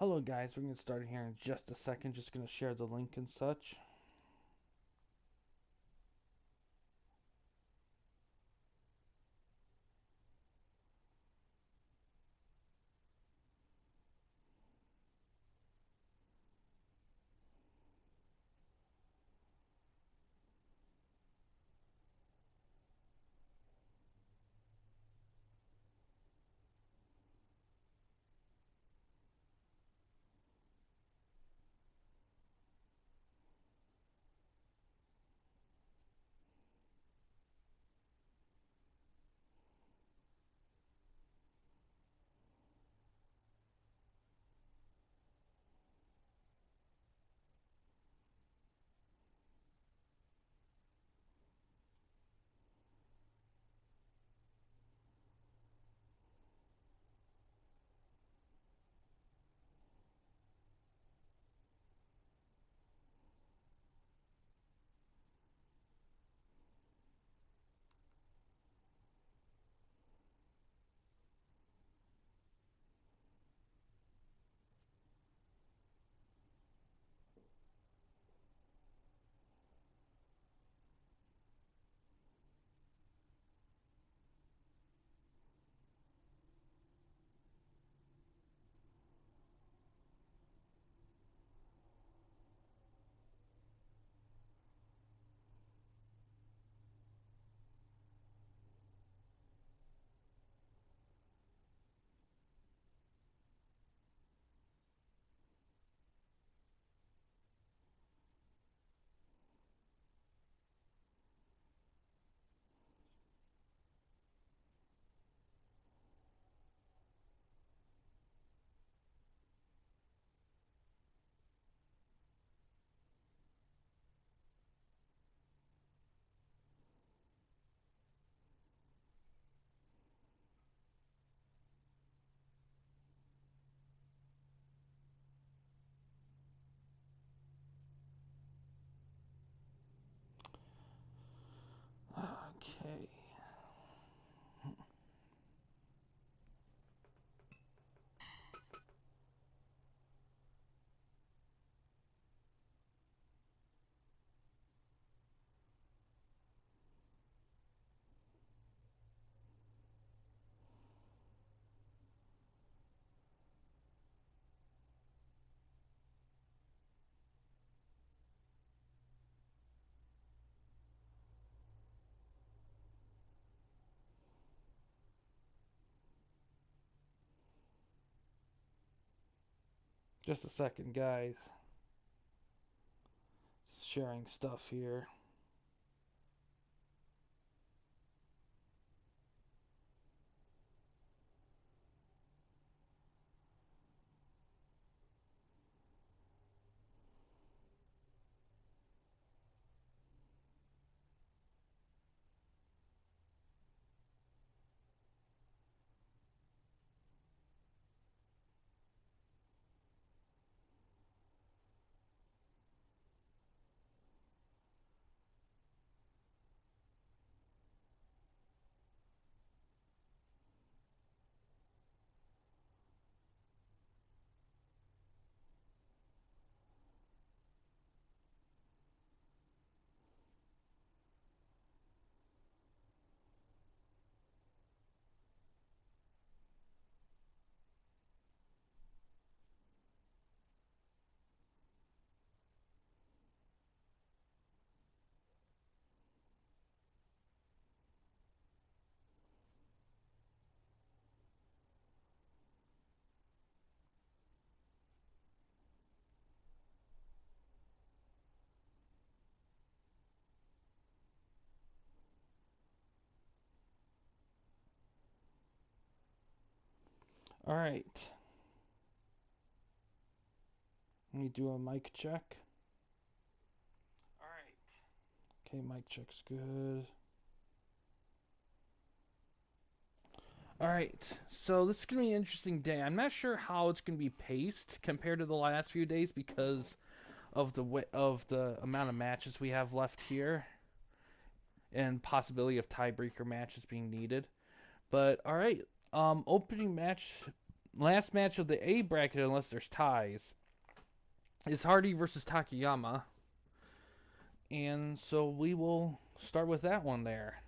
Hello guys, we're going to start here in just a second. Just going to share the link and such. Okay. Just a second, guys. Just sharing stuff here. All right. Let me do a mic check. All right. Okay, mic check's good. All right. So this is going to be an interesting day. I'm not sure how it's going to be paced compared to the last few days because of the amount of matches we have left here and possibility of tiebreaker matches being needed. But all right, opening match last match of the A bracket, unless there's ties, is Hardy versus Takayama. And so we will start with that one there.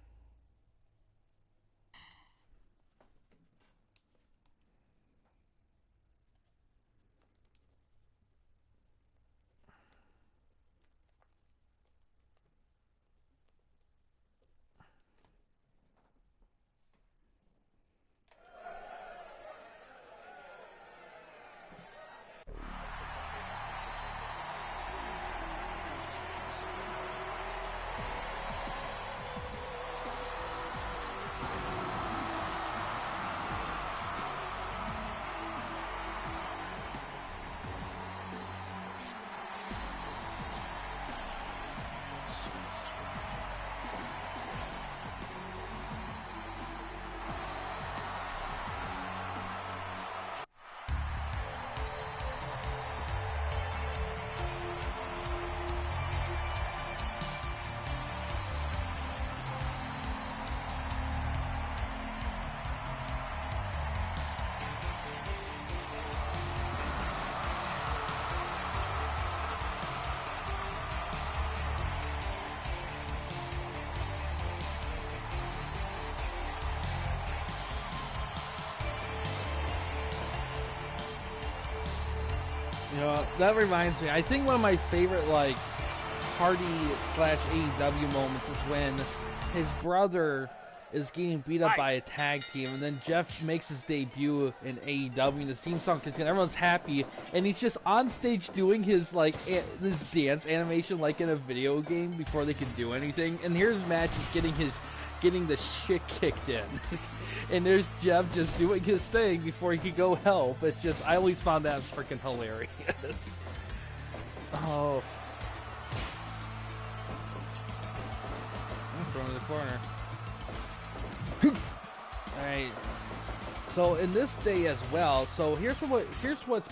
You know, that reminds me, I think one of my favorite, like, Hardy / AEW moments is when his brother is getting beat up by a tag team, and then Jeff makes his debut in AEW, and the theme song kicks in, everyone's happy, and he's just on stage doing his, like, this dance animation like in a video game before they can do anything, and here's Matt just getting the shit kicked in. And there's Jeff just doing his thing before he could go help. It's just, I always found that freaking hilarious. Oh. Throw in the corner. Alright. So in this day as well, so here's what's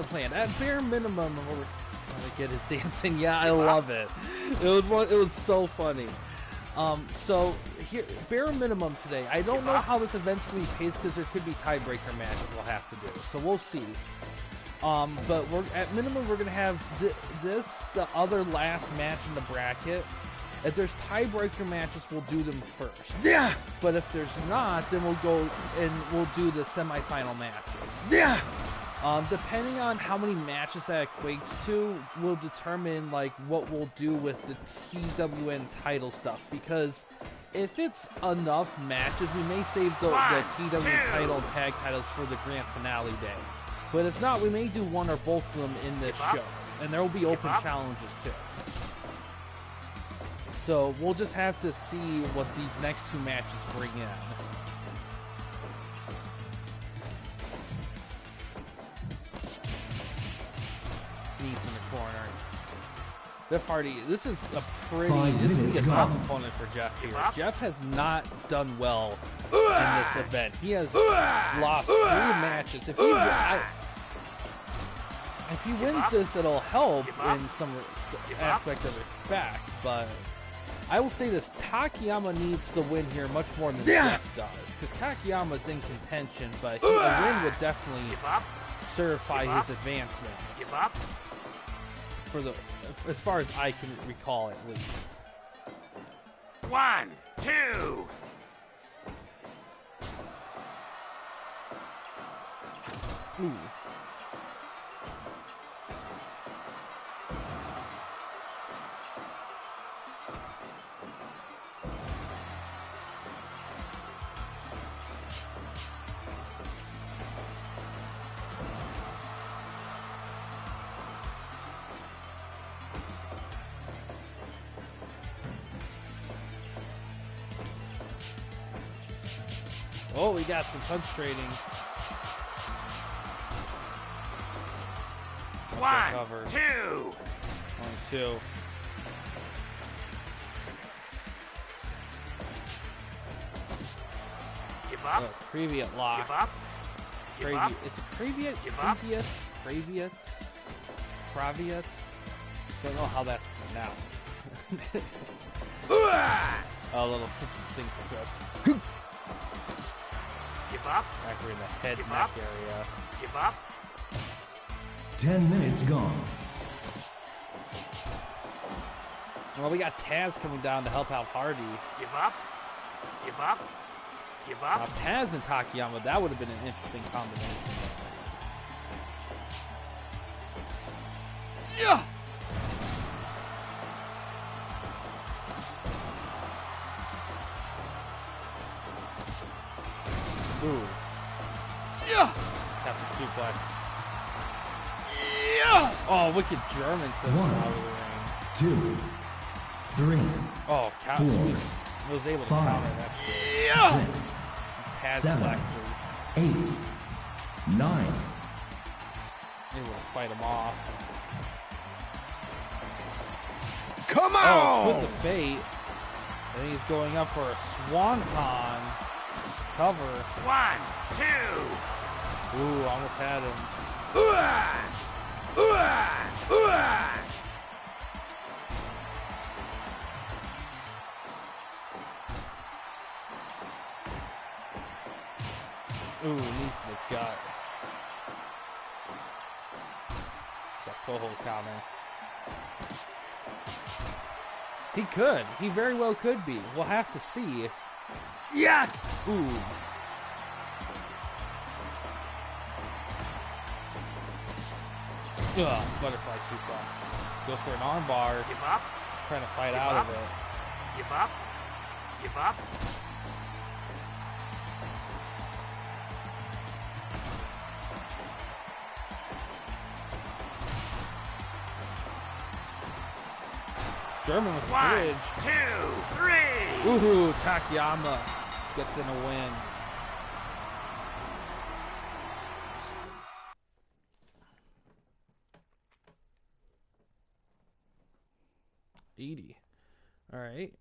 planned. At bare minimum, we're gonna get his dancing. Yeah, I love it. It was so funny. So here, bare minimum today. I don't know how this event's gonna be paced because there could be tiebreaker matches we'll have to do. So we'll see. But at minimum we're gonna have the other last match in the bracket. If there's tiebreaker matches, we'll do them first. Yeah. But if there's not, then we'll go and we'll do the semifinal matches. Yeah. Depending on how many matches that equates to, will determine like what we'll do with the TWN title stuff. Because if it's enough matches, we may save the TWN title and tag titles for the grand finale day. But if not, we may do one or both of them in this show, and there will be open challenges too. So we'll just have to see what these next two matches bring in. Knees in the corner. Jeff Hardy, this is a tough opponent for Jeff here. Jeff has not done well in this event. He has lost 3 matches. If he wins this, it'll help in some aspect of respect, but I will say this, Takayama needs the win here much more than Jeff does, because Takayama's in contention, but a win would definitely certify his advancement. As far as I can recall, at least. 1, 2. Ooh. Oh, we got some punch trading. 1, 2. 1, 2. Give up. Previous lock. Give up. Give up. Is it previous? Previous? Praviat? Don't know how that's pronounced. A little kitchen sink grip. Give up. Back in the head Give neck up. area. Give up. 10 minutes gone. Well, we got Taz coming down to help out Hardy. Give up. Give up. Give Now, up. Taz and Takayama, that would have been an interesting combination. Yeah. Ooh. Yeah. Captain Suplex. Yeah. Oh, wicked German system One. out of the ring. 2, 3, Oh, Four. Sweet was able to Five. counter that shit. Yeah. 6, Taz 7, flexes. 8, 9. Able to fight him off. Come Oh, on. with the fate. And he's going up for a swanton cover. 1, 2. Ooh, almost had him. Ooh, knees to the gut. Got Toho counter. He could. He very well could be. We'll have to see. Yeah. Ooh. Ugh, butterfly suplex. Goes for an armbar. Give up. Trying to fight Give out up. of it. Give up. Give up. German with the 1, bridge. 2, 3. Ooh, Takayama gets in a win. Edie. Alright.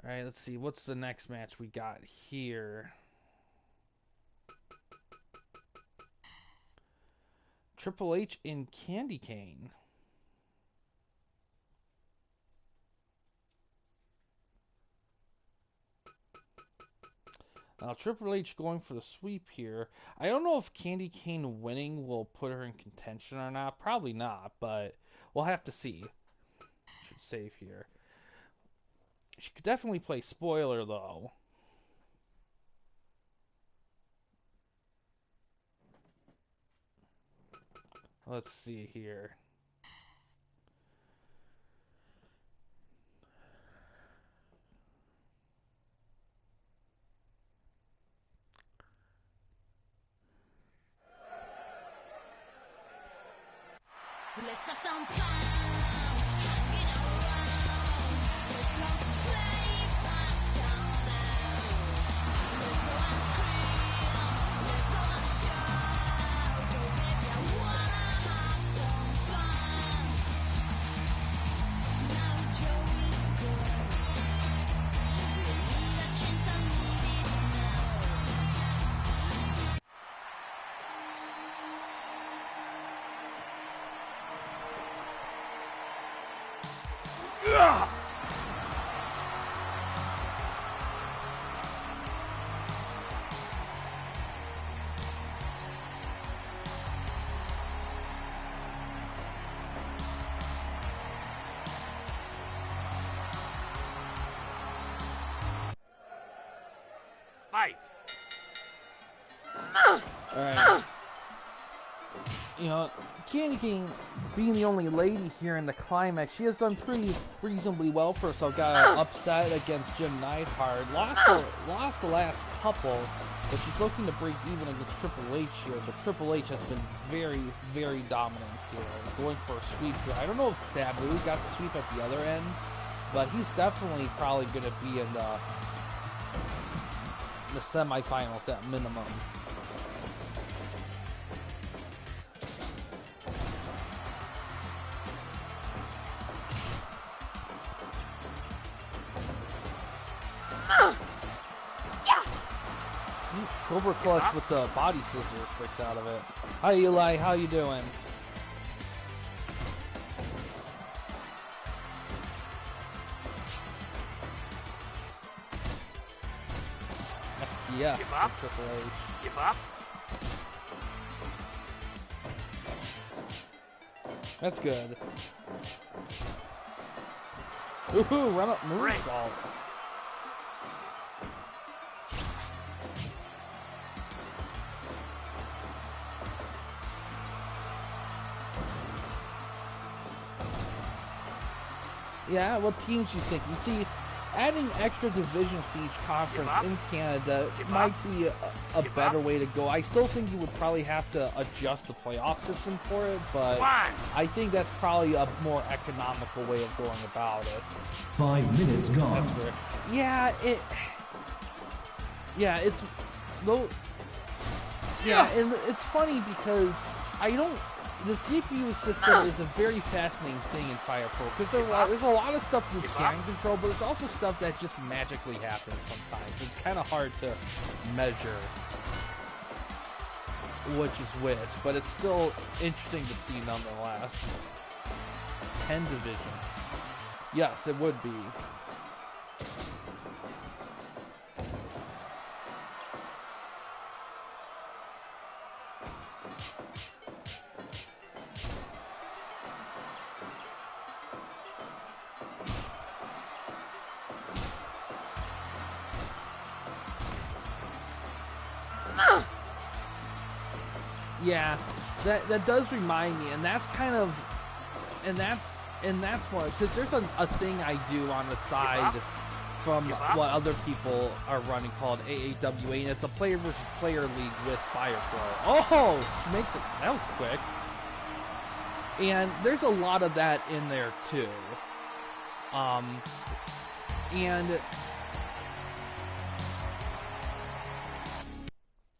Alright, let's see. What's the next match we got here? Triple H in Candy Cane. Now, Triple H going for the sweep here. I don't know if Candy Cane winning will put her in contention or not. Probably not, but we'll have to see. Should save here. She could definitely play spoiler, though. Let's see here. Let's have some fun. Hanging around. Let's love to play fast and loud. Let's go and scream. Let's go and shout. Oh baby, I wanna have some fun. Now Joey's gone. We need a change, I need it now. Fight. Alright. You know, Candy King, being the only lady here in the Climax, she has done pretty reasonably well for herself. Got upset against Jim Neidhart. Lost the last couple, but she's looking to break even against Triple H here. But Triple H has been very, very dominant here. Going for a sweep here. I don't know if Sabu got the sweep at the other end, but he's definitely probably going to be in the semifinals at minimum. Cobra Clutch with the body scissors breaks out of it. Hi Eli, how you doing? yes, Give from up. Triple H. Give up. That's good. Ooh, run up Break. moonsault. Yeah, what teams you think? You see, adding extra divisions to each conference up. in Canada Give might up. be a Give better up. way to go. I still think you would probably have to adjust the playoff system for it, but 1. I think that's probably a more economical way of going about it. 5 minutes That's gone. fair. Yeah, it's no. Yeah, and it's funny because I don't. The CPU system is a very fascinating thing in Fire Pro because there's a lot of stuff you can control, but there's also stuff that just magically happens sometimes. It's kind of hard to measure which is which, but it's still interesting to see nonetheless. 10 divisions. Yes, it would be. Yeah, that does remind me, and that's kind of, and that's what, because there's a thing I do on the side from what other people are running called AAWA, and it's a player versus player league with Fire Pro. Oh, makes it, that was quick. And there's a lot of that in there too. And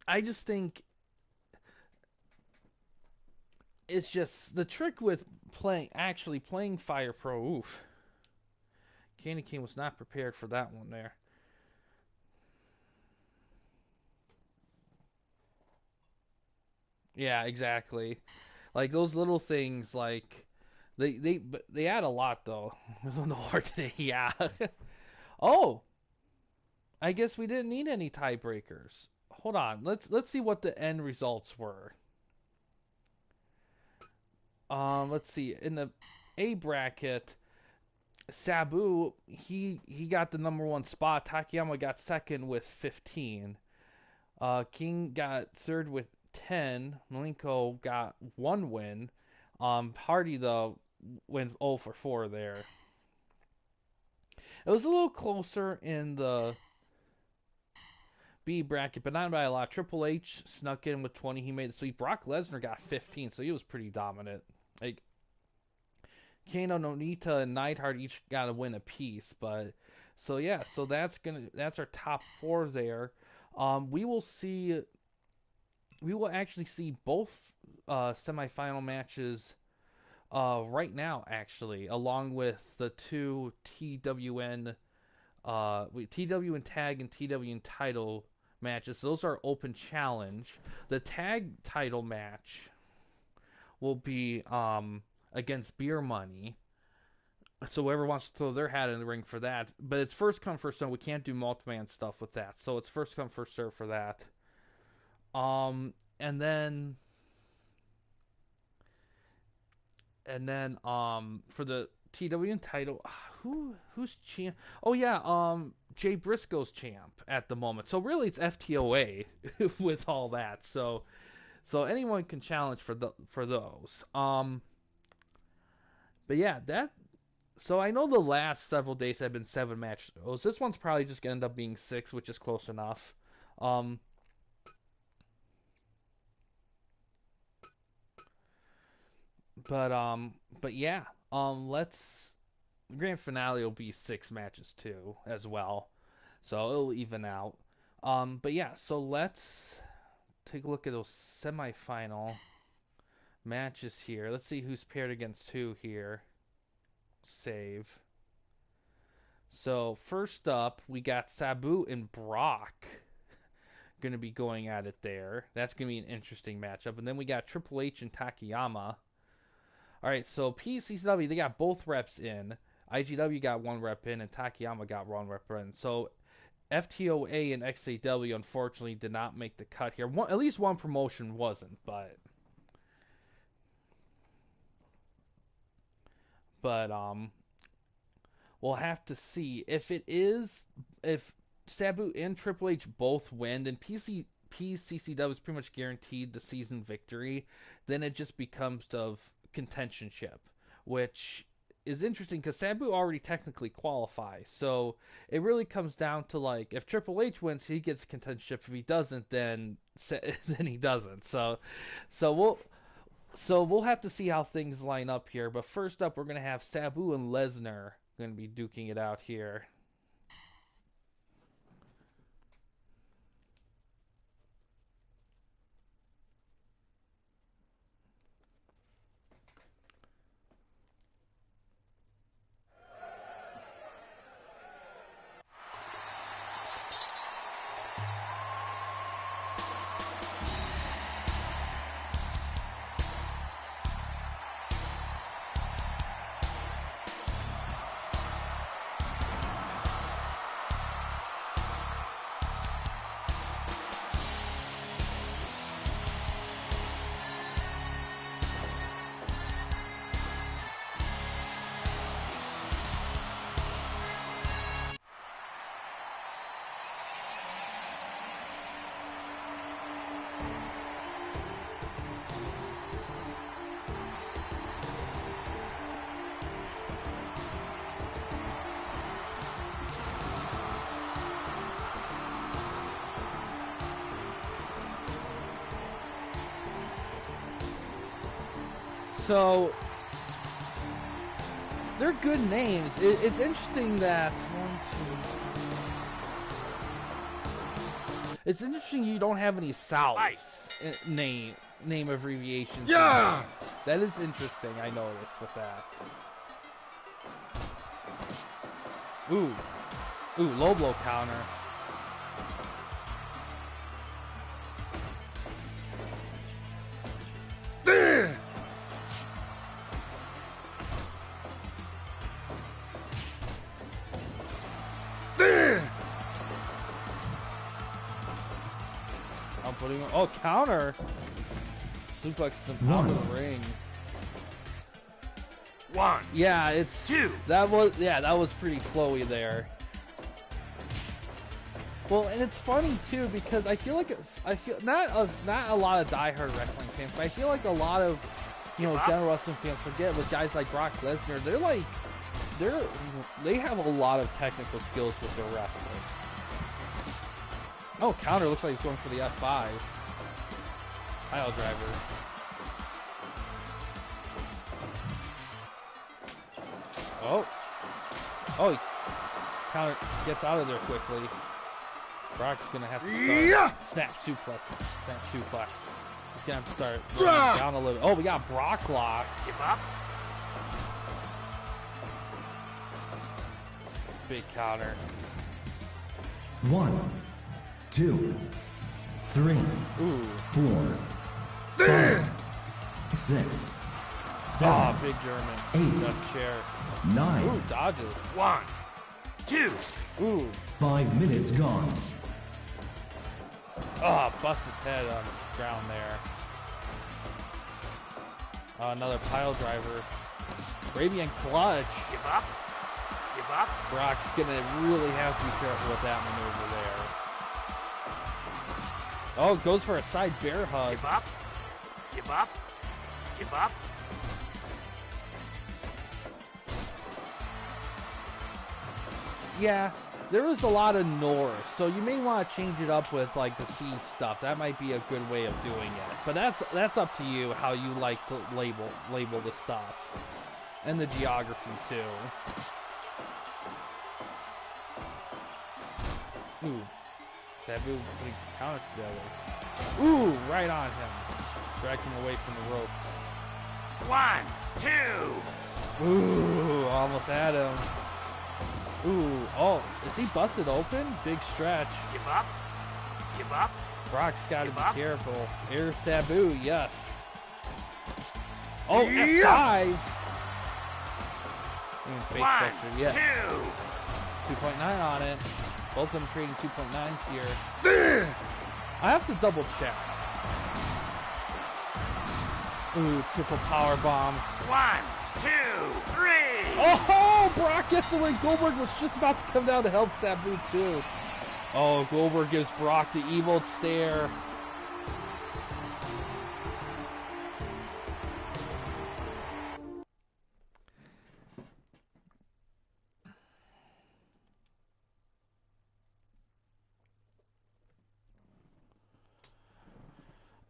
I just think it's just the trick with actually playing Fire Pro. Oof. Candy King was not prepared for that one there. Yeah, exactly. Like those little things, like they add a lot though. On the war today, yeah. Oh, I guess we didn't need any tiebreakers. Hold on, let's see what the end results were. Let's see. In the A bracket, Sabu he got the number 1 spot. Takayama got second with 15. King got third with 10. Malenko got 1 win. Hardy though went 0 for 4 there. It was a little closer in the B bracket, but not by a lot. Triple H snuck in with 20. He made the sweep. Brock Lesnar got 15, so he was pretty dominant. Like Kano, Nonita, and Neidhart each got a win apiece, but so yeah, so that's our top 4 there. We will actually see both semifinal matches right now, actually, along with the 2 TWN TWN tag and TWN title matches. Those are open challenge. The tag title match will be against Beer Money. So whoever wants to throw their hat in the ring for that. But it's first come, first serve. We can't do multi-man stuff with that. So it's first come, first serve for that. And then for the TWN title, who's champ? Oh yeah, Jay Briscoe's champ at the moment. So really it's FTOA with all that. So anyone can challenge for those. But yeah, so I know the last several days have been 7 matches. This one's probably just gonna end up being 6, which is close enough. But yeah, let's the grand finale will be 6 matches too as well, so it'll even out. But yeah, so let's take a look at those semifinal matches here. Let's see who's paired against who here. Save. So first up, we got Sabu and Brock going to be going at it there. That's going to be an interesting matchup. And then we got Triple H and Takayama. All right, so PCW, they got both reps in. IGW got 1 rep in, and Takayama got 1 rep in. So FTOA and XAW unfortunately did not make the cut here. At least one promotion wasn't, but we'll have to see if Sabu and Triple H both win, then PCCW is pretty much guaranteed the season victory. Then it just becomes of contentionship, which is interesting because Sabu already technically qualifies. So it really comes down to like if Triple H wins, he gets contentionship. If he doesn't, then then he doesn't. So we'll have to see how things line up here. But first up, we're gonna have Sabu and Lesnar going to be duking it out here. So they're good names. It's interesting that it's interesting you don't have any Souths name abbreviations. Yeah, that is interesting. I noticed with that. Ooh, low blow counter. Oh, counter! Suplex the top of the ring. 1. Yeah, it's 2. That was pretty flowy there. Well, and it's funny too because I feel not a lot of diehard wrestling fans, but I feel like a lot of general wrestling fans forget with guys like Brock Lesnar. They have a lot of technical skills with their wrestling. Oh, counter looks like he's going for the F5. Pile driver. Oh, counter gets out of there quickly. Brock's gonna have to start snap suplex. He's gonna have to start running down a little. Oh, we got Brock lock. Give up. Big counter. 1, 2, 3, Ooh. 4, 5, 6, 7, Oh, big German. 8, Left chair. 9. Ooh, dodges. 1. 2. Ooh. 5 minutes gone. Oh, bust his head on the ground there. Another pile driver. Arabian clutch. Give up. Give up. Brock's gonna really have to be careful with that maneuver there. Oh, goes for a side bear hug. Give up. Give up. Give up. Yeah, there was a lot of Norse, so you may want to change it up with like the C stuff. That might be a good way of doing it. But that's up to you how you like to label the stuff. And the geography too. Ooh. Sabu putting some counters together. Ooh, right on him. Drags him away from the ropes. 1, 2. Ooh, almost had him. Ooh, oh, is he busted open? Big stretch. Give up. Give up. Brock's got to Give be up. careful. Air Sabu, yes. Oh, Yeah. F5. Face 1, buster, yes. 2. 2.9 on it. Both of them trading 2.9s here. I have to double check. Ooh, triple power bomb. 1, 2, 3. Oh, Brock gets the win. Goldberg was just about to come down to help Sabu too. Oh, Goldberg gives Brock the evil stare.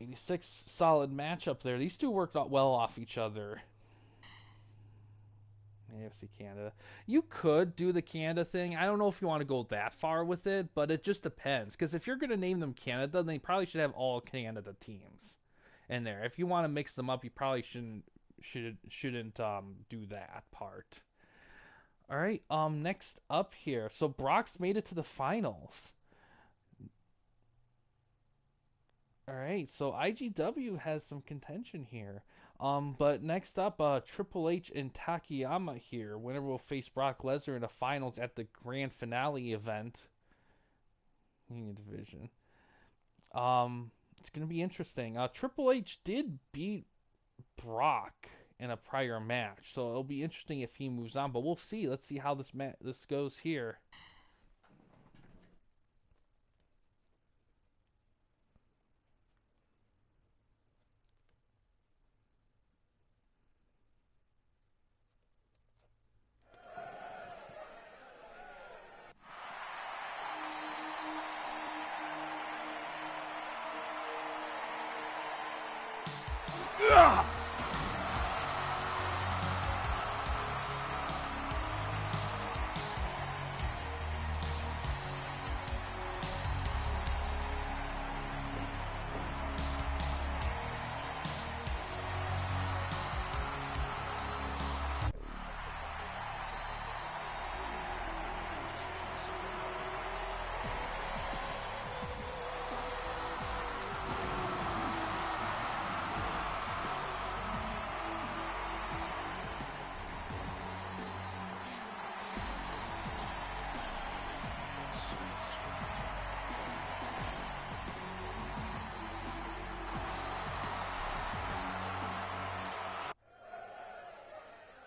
'86 solid matchup there. These two worked out well off each other. AFC Canada. You could do the Canada thing. I don't know if you want to go that far with it, but it just depends. Because if you're going to name them Canada, then they probably should have all Canada teams in there. If you want to mix them up, you probably shouldn't do that part. All right. Next up here. So Brock's made it to the finals. All right, so IGW has some contention here. But next up, Triple H and Takayama here. Winner will face Brock Lesnar in the finals at the grand finale event. In division. It's gonna be interesting. Triple H did beat Brock in a prior match, so it'll be interesting if he moves on. But we'll see. Let's see how this goes here.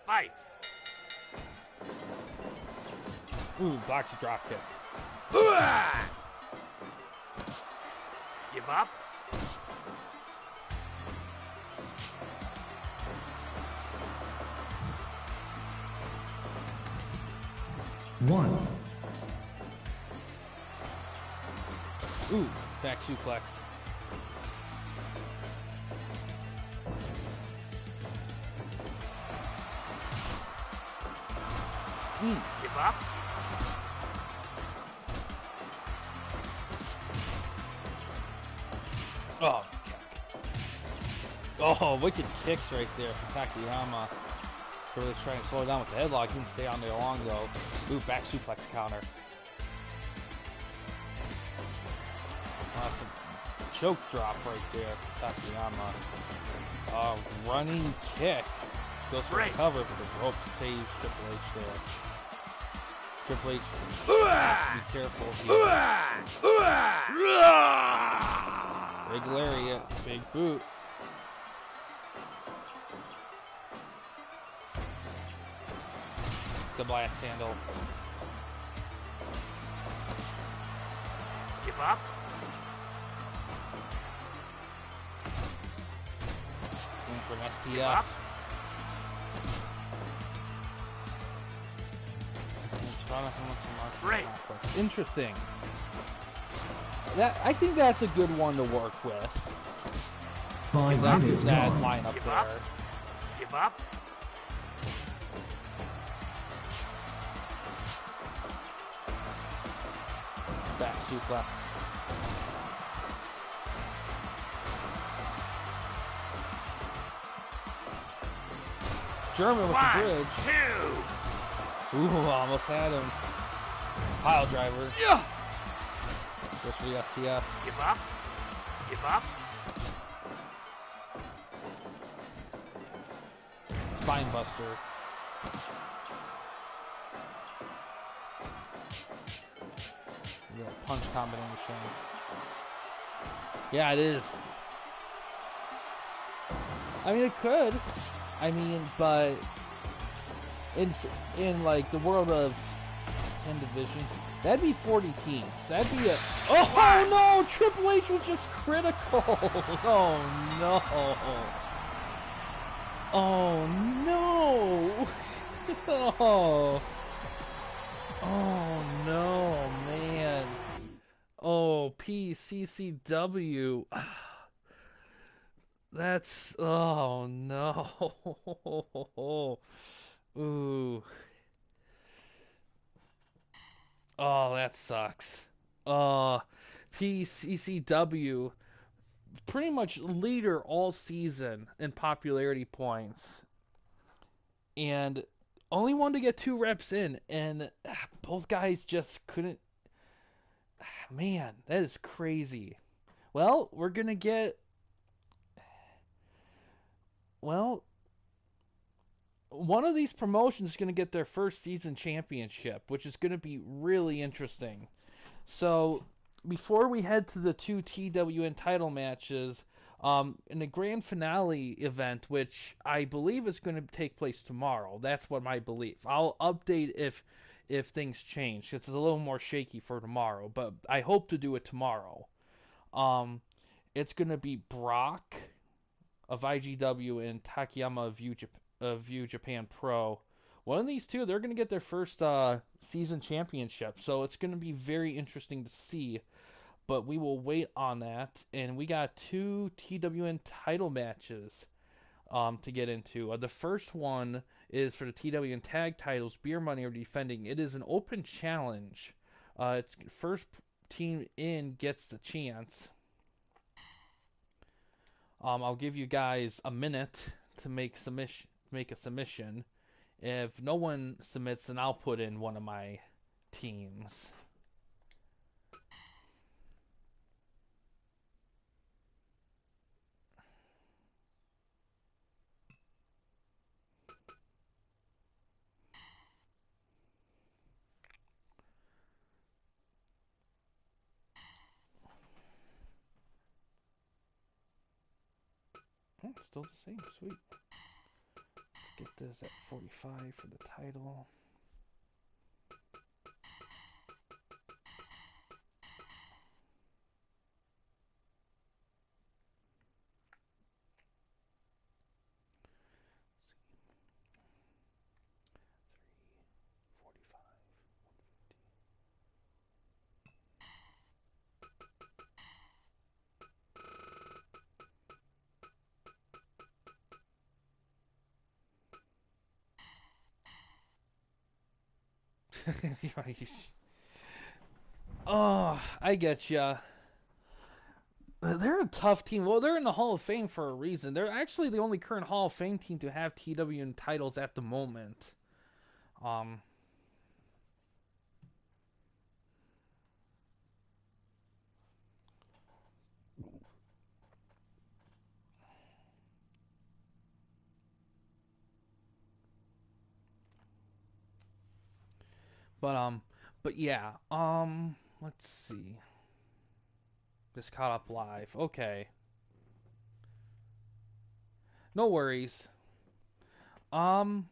Fight. Ooh, boxy drop kick. Give up. One. Ooh, back suplex. Give up. Oh, oh, wicked kicks right there from Takayama. Really trying to slow it down with the headlock. He didn't stay on there long though. Ooh, back suplex counter. Awesome. Choke drop right there for Takayama. Running kick. Goes for a cover, but the rope saves Triple H there. Triple H has to be careful here. Big lariat, big boot. Double axe handle. Give up. Going for an Give STF. up. Break. Interesting. I think that's a good one to work with. 5 That minutes that gone. lineup Give there. up. Give up. Back suplex. German with the 1, bridge. 2. Ooh, almost had him. Pile driver. Yeah. Goes for the STF. Give up. Give up. Spine buster. punch combination. Yeah, it is. I mean, it could. I mean, but in like the world of 10 divisions, that'd be 40 teams. That'd be a. Oh no! Triple H was just critical. Oh no! Oh no! Oh. Oh no, man. Oh, PCCW. That's, oh no. Ooh. Oh, that sucks. PCCW, pretty much leader all season in popularity points. And only one to get 2 reps in, and both guys just couldn't. Man, that is crazy. Well, we're gonna get. Well, one of these promotions is gonna get their first season championship, which is gonna be really interesting. So, before we head to the 2 TWN title matches, in the grand finale event, which I believe is going to take place tomorrow. That's what my belief. I'll update if things change. It's a little more shaky for tomorrow, but I hope to do it tomorrow. Um, it's going to be Brock of IGW and Takayama of View Japan Pro. One of these two, they're going to get their first season championship, so it's going to be very interesting to see. But we will wait on that, and we got 2 TWN title matches to get into. The first one is for the TWN tag titles. Beer Money are defending. It is an open challenge. It's first team in gets the chance. I'll give you guys a minute to make a submission. If no one submits, then I'll put in one of my teams. Oh, still the same. Sweet. Get this at 45 for the title. Oh, I get ya. They're a tough team. Well, they're in the Hall of Fame for a reason. They're actually the only current Hall of Fame team to have TWN titles at the moment. Um, but but yeah. Let's see. Just caught up live. Okay, no worries. Um,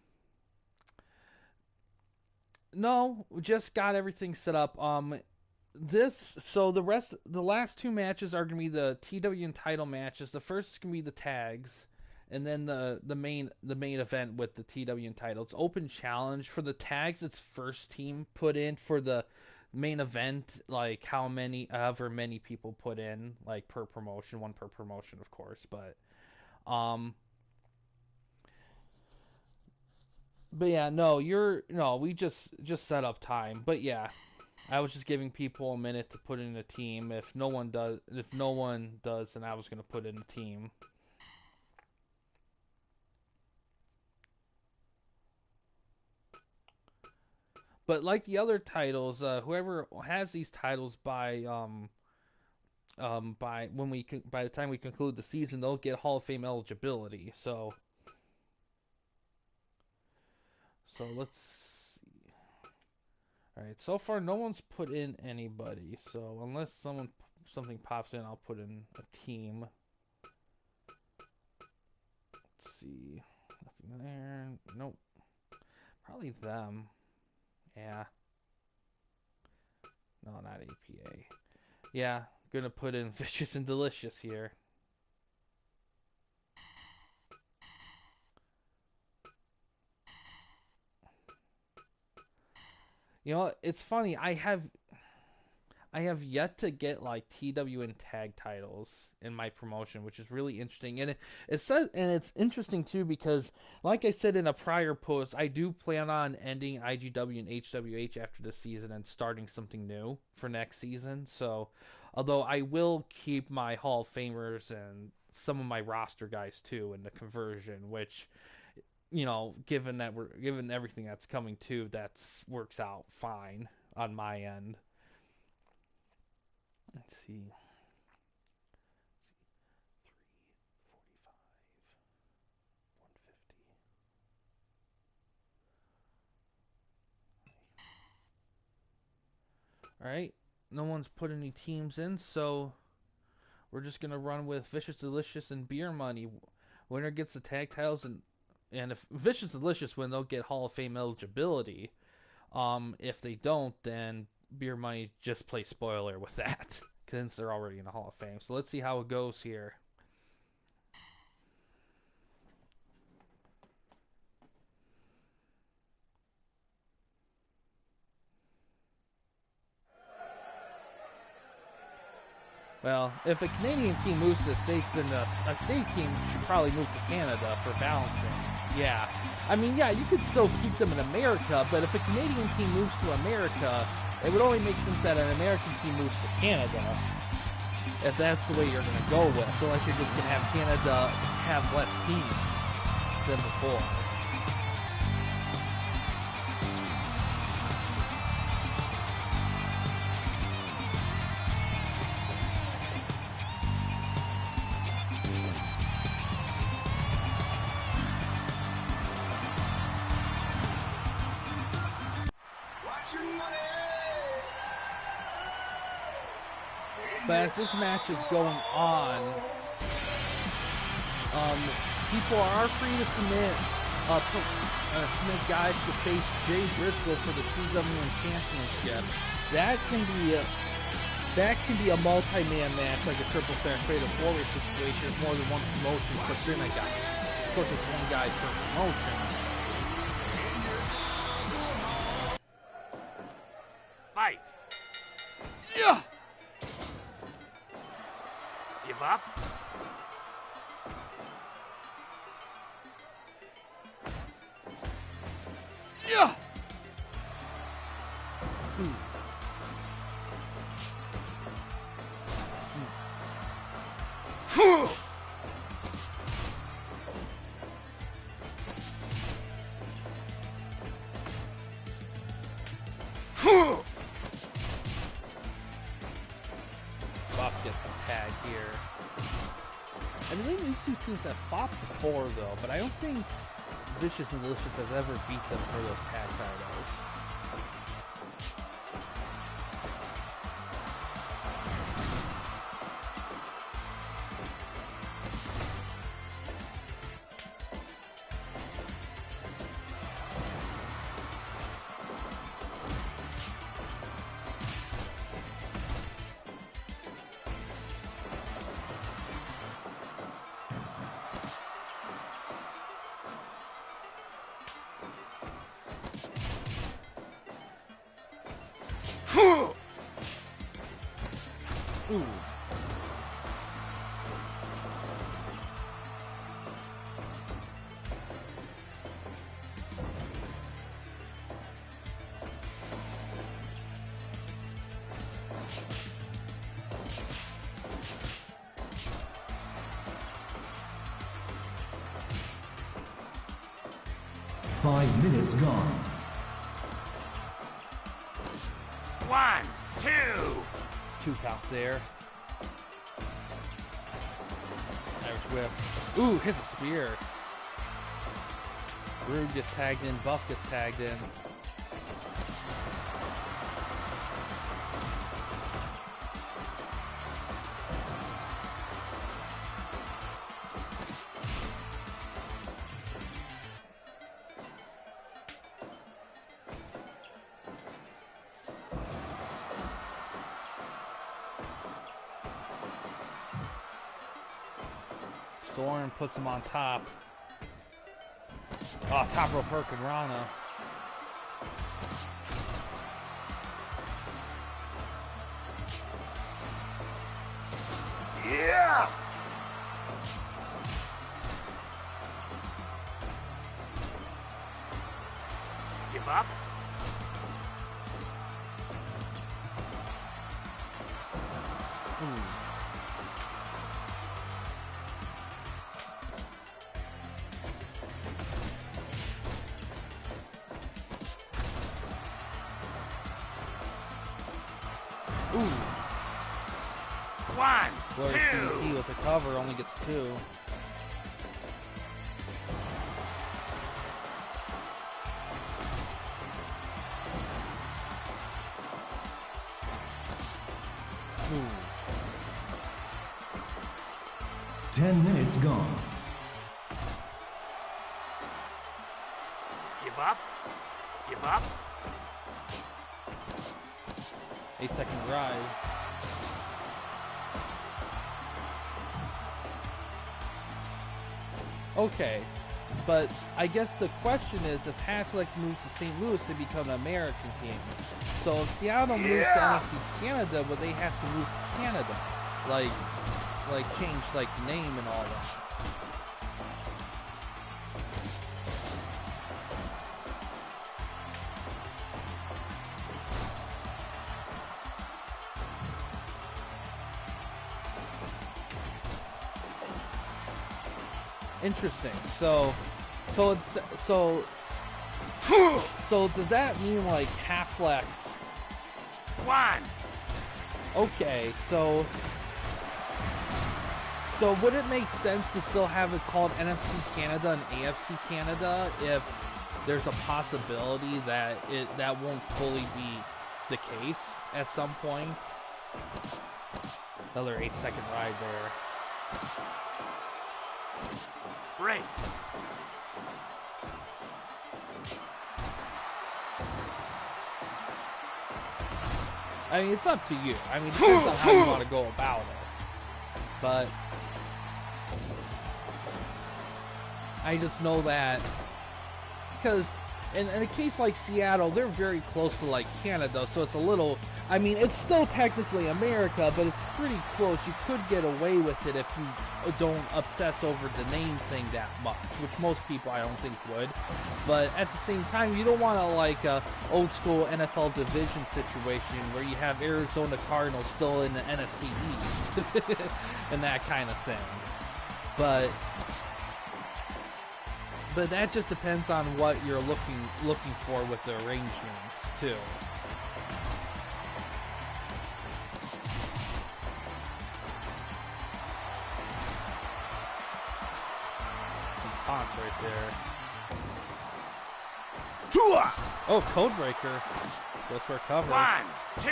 no, just got everything set up. The last 2 matches are gonna be the TWN title matches. The first is gonna be the tags, and then the main event with the TWN title. It's open challenge for the tags. It's first team put in for the main event. Like however many people put in, like per promotion, one per promotion, of course. Um, but yeah, no, we just set up time. But yeah, I was just giving people a minute to put in a team. If no one does, then I was gonna put in a team. But like the other titles, whoever has these titles by the time we conclude the season, they'll get Hall of Fame eligibility. So let's see. Alright, so far no one's put in anybody, so unless something pops in, I'll put in a team. Let's see. Nothing there. Nope. Probably them. Yeah. No, not APA. Yeah, gonna put in Vicious and Delicious here. You know, it's funny. I have yet to get like TWN tag titles in my promotion, which is really interesting. And it says, and it's interesting too because, like I said in a prior post, I do plan on ending IGW and HWH after this season and starting something new for next season. So, although I will keep my Hall of Famers and some of my roster guys too in the conversion, which, you know, given everything that's coming too, that's works out fine on my end. Let's see. 345, 150. All right. No one's put any teams in, so we're just gonna run with Vicious Delicious and Beer Money. Winner gets the tag titles, and if Vicious Delicious win, they'll get Hall of Fame eligibility. If they don't, then Beer Money just plays spoiler with that, since they're already in the Hall of Fame. So let's see how it goes here. Well, if a Canadian team moves to the States, then a state team should probably move to Canada for balancing. Yeah. I mean, yeah, you could still keep them in America, but if a Canadian team moves to America, it would only make sense that an American team moves to Canada. If that's the way you're going to go with. Unless you're just going to have Canada have less teams than before. But as this match is going on, people are free to submit guys to face Jay Briscoe for the TWN Championship. That can be a multi-man match, like a triple threat fatal four-way situation. It's more than one promotion, but then I got, of course, it's one guy per promotion. Fight! Yeah. Give up? Yeah. Buff gets the tag here. I believe these two teams have fought before, though, but I don't think Vicious and Delicious has ever beat them for those tag titles. Ooh. Five minutes gone. 1, 2. 2 count there. Irish whip. Ooh, hits a spear. Rude gets tagged in. Buff gets tagged in. Storm puts him on top. Oh, top rope Hurricane Rana. Yeah! Give up? Ooh. One, Glorious DDT two. with the cover only gets 2. Ooh. 10 minutes gone. Give up? Give up? 8-second ride. Okay, but I guess the question is if Hatchlick moved to St. Louis to become an American team. So if Seattle moves to NFC Canada, would they have to move to Canada? Like change like name and all that. Interesting. So does that mean like Halflex? One. Okay, so would it make sense to still have it called NFC Canada and AFC Canada if there's a possibility that that won't fully be the case at some point? Another 8-second ride there. Break. I mean, it's up to you. I mean, it depends on how you want to go about it. But I just know that because in a case like Seattle, they're very close to like Canada, so it's a little. I mean, it's still technically America, but it's pretty close. You could get away with it if you don't obsess over the name thing that much, which most people I don't think would. But at the same time, you don't want to like a old school NFL division situation where you have Arizona Cardinals still in the NFC East and that kind of thing. But that just depends on what you're looking for with the arrangements too. Right there. Oh, Codebreaker. Goes for a cover. 1, 2.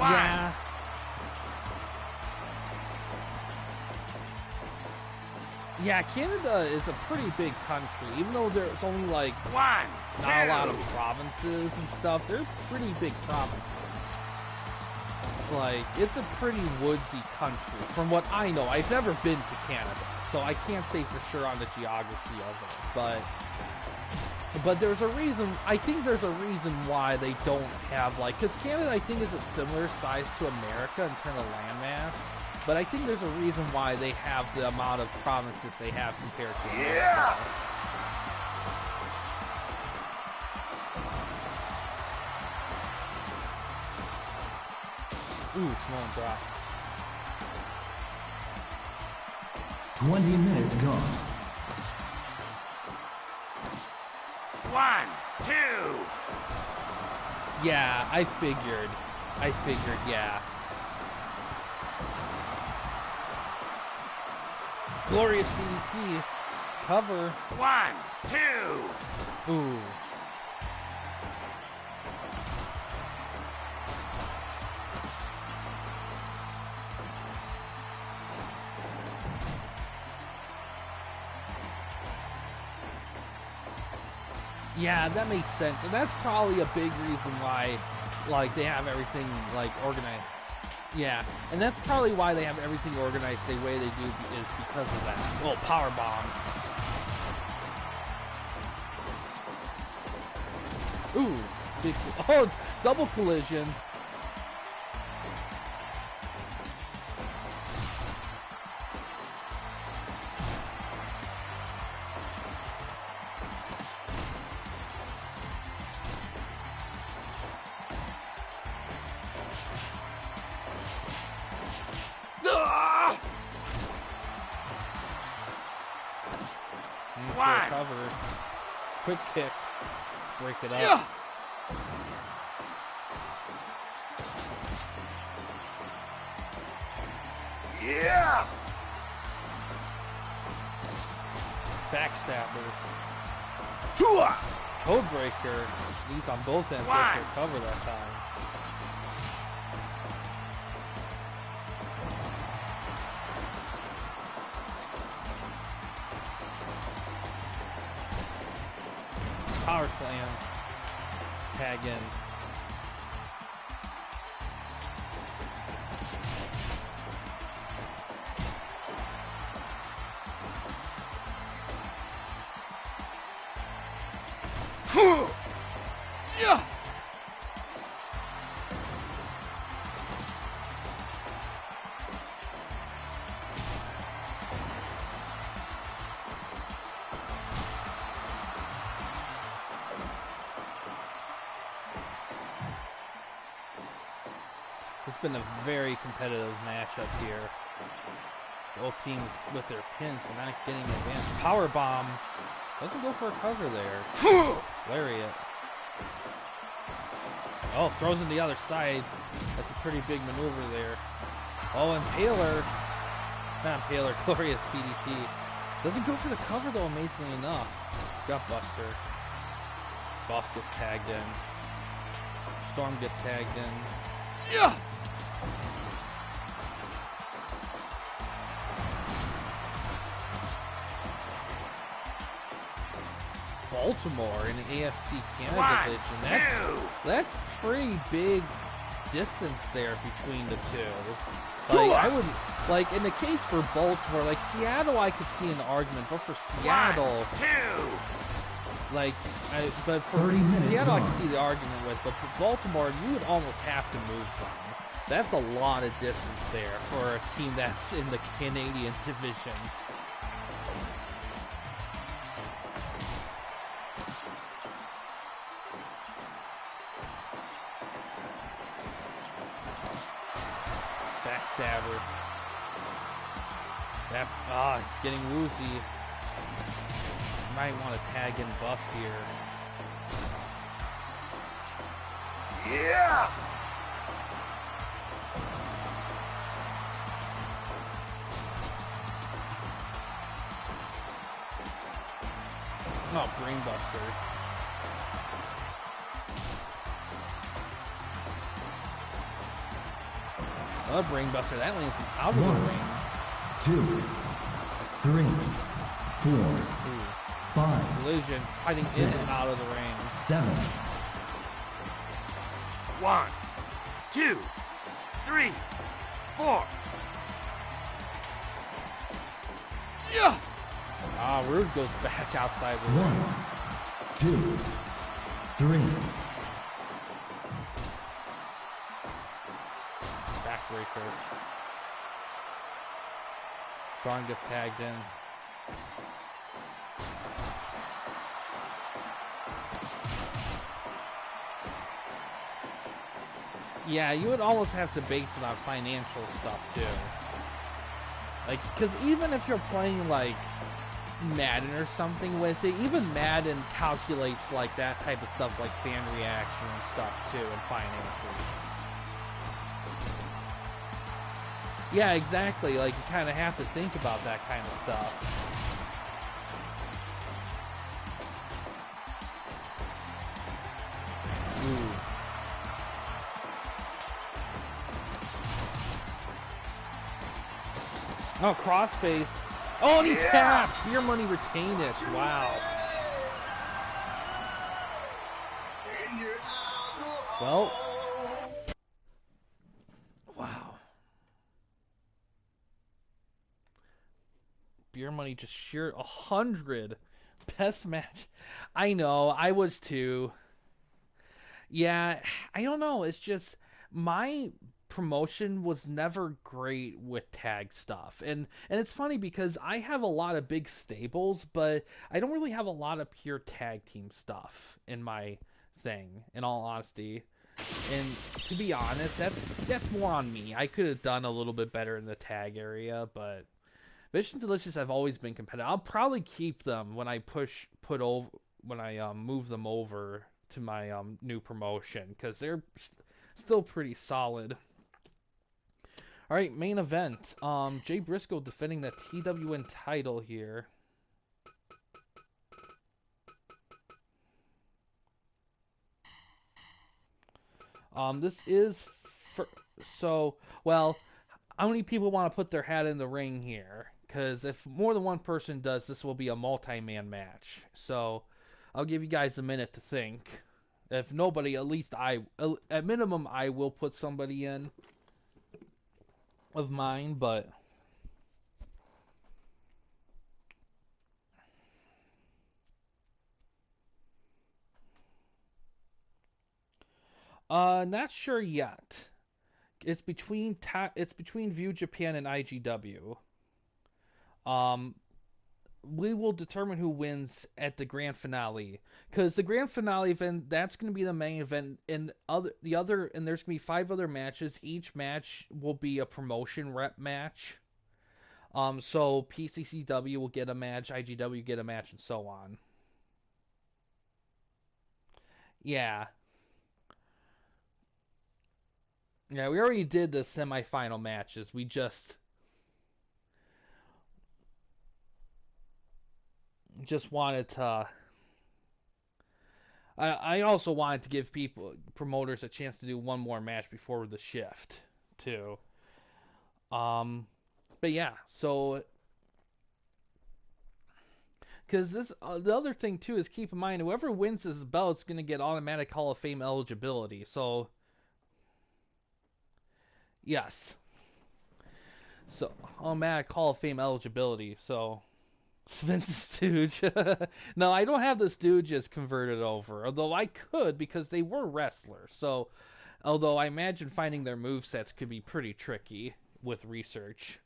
Yeah. Yeah, Canada is a pretty big country. Even though there's only like 1, 2. not a lot of provinces and stuff, they're pretty big provinces. Like, it's a pretty woodsy country, from what I know. I've never been to Canada, so I can't say for sure on the geography of it. But there's a reason. I think there's a reason why they don't have like, because Canada I think is a similar size to America in terms of landmass. But I think there's a reason why they have the amount of provinces they have compared to America. Yeah. Ooh, small drop. 20 minutes gone. 1, 2. Yeah, I figured, yeah. Glorious DDT. Cover. 1, 2. Ooh. Yeah, that makes sense, and that's probably a big reason why, like, they have everything like organized. Yeah, and that's probably why they have everything organized the way they do is because of that. Oh, power bomb. Ooh, big, oh, double collision. One. Cover. Quick kick. Break it up. Yeah. Backstabber. Tua. Code breaker. Used on both ends. One. For cover that time. Power slam. Tag in. Yeah. It's been a very competitive matchup here. Both teams with their pins are not getting advanced. Power bomb. Doesn't go for a cover there. Lariat. Oh, throws in the other side. That's a pretty big maneuver there. Oh, Impaler. Not Impaler, Glorious DDT. Doesn't go for the cover though, amazingly enough. Gutbuster. Boss gets tagged in. Storm gets tagged in. Yeah. Baltimore in the AFC Canada One, division. two. That's pretty big distance there between the two. Like I would like in the case for Baltimore, like Seattle, I could see an argument, but for Seattle, 1, 2. like, but for 30 minutes Seattle, I gone. could see the argument with, but for Baltimore, you would almost have to move them. That's a lot of distance there for a team that's in the Canadian division. Backstabber. That, it's getting woozy. Might want to tag in buff here. Yeah. Oh, Brainbuster. Another Brainbuster. That lands him out of the 1, ring. 2, 3, 4, Ooh. 5, Collision. Fighting in and Six. out of the ring. 7, 1, 2, 3, 4. Yeah. Rude goes back outside the ring. 1, 2, 3, Backbreaker. Strong gets tagged in. Yeah, you would almost have to base it on financial stuff too. Like, because even if you're playing like Madden or something with it, even Madden calculates like that type of stuff, like fan reaction and stuff too, and finances. Yeah, exactly. Like, you kind of have to think about that kind of stuff. Ooh. Oh, crossface. Oh, and he tapped! Beer money retain it. Wow. Well. Wow. Beer money just sheer 100. Best match. I know, I was too. Yeah, I don't know. It's just my promotion was never great with tag stuff. And it's funny because I have a lot of big stables, but I don't really have a lot of pure tag team stuff in my thing, in all honesty. And to be honest, that's more on me. I could have done a little bit better in the tag area, but Vicious and Delicious have always been competitive. I'll probably keep them when I move them over to my new promotion because they're still pretty solid. All right, main event. Jay Briscoe defending the TWN title here. This is so well. How many people want to put their hat in the ring here? Because if more than one person does, this will be a multi-man match. So I'll give you guys a minute to think. If nobody, at least at minimum, I will put somebody in of mine, but not sure yet. It's between View Japan and IGW. Um, we will determine who wins at the grand finale because the grand finale event that's going to be the main event, and there's going to be 5 other matches. Each match will be a promotion rep match. So PCCW will get a match, IGW get a match, and so on. Yeah, yeah, we already did the semifinal matches. We just wanted to. I also wanted to give promoters a chance to do one more match before the shift too. Um, but yeah, so because the other thing too is keep in mind whoever wins this belt is going to get automatic Hall of Fame eligibility. So yes, so automatic Hall of Fame eligibility. So Vince Stooge. No, I don't have the Stooges converted over, although I could because they were wrestlers. So although I imagine finding their movesets could be pretty tricky with research.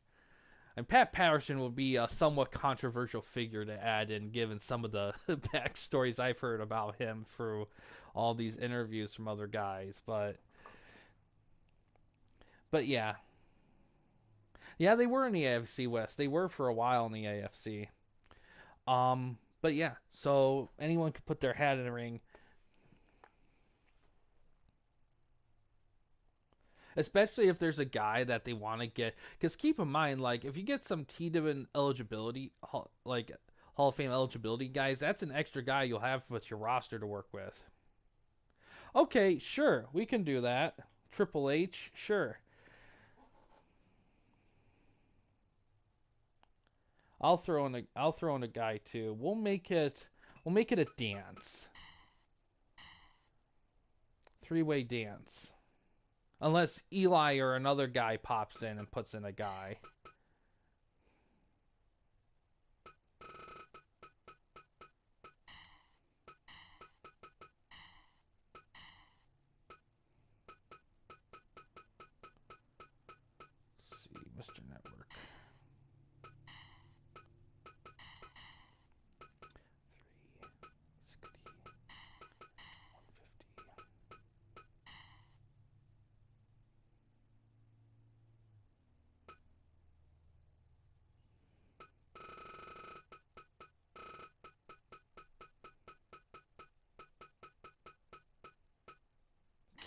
And Pat Patterson will be a somewhat controversial figure to add in, given some of the backstories I've heard about him through all these interviews from other guys. But yeah, yeah, they were in the AFC West. They were for a while in the AFC. But yeah, so anyone could put their hat in the ring, especially if there's a guy that they want to get. Because keep in mind, like if you get some T-Division eligibility, like Hall of Fame eligibility guys, that's an extra guy you'll have with your roster to work with. Okay, sure, we can do that. Triple H, sure. I'll throw in a guy too. We'll make it a dance. 3-way dance. Unless Eli or another guy pops in and puts in a guy. Let's see, Mr. Network. 360, 150.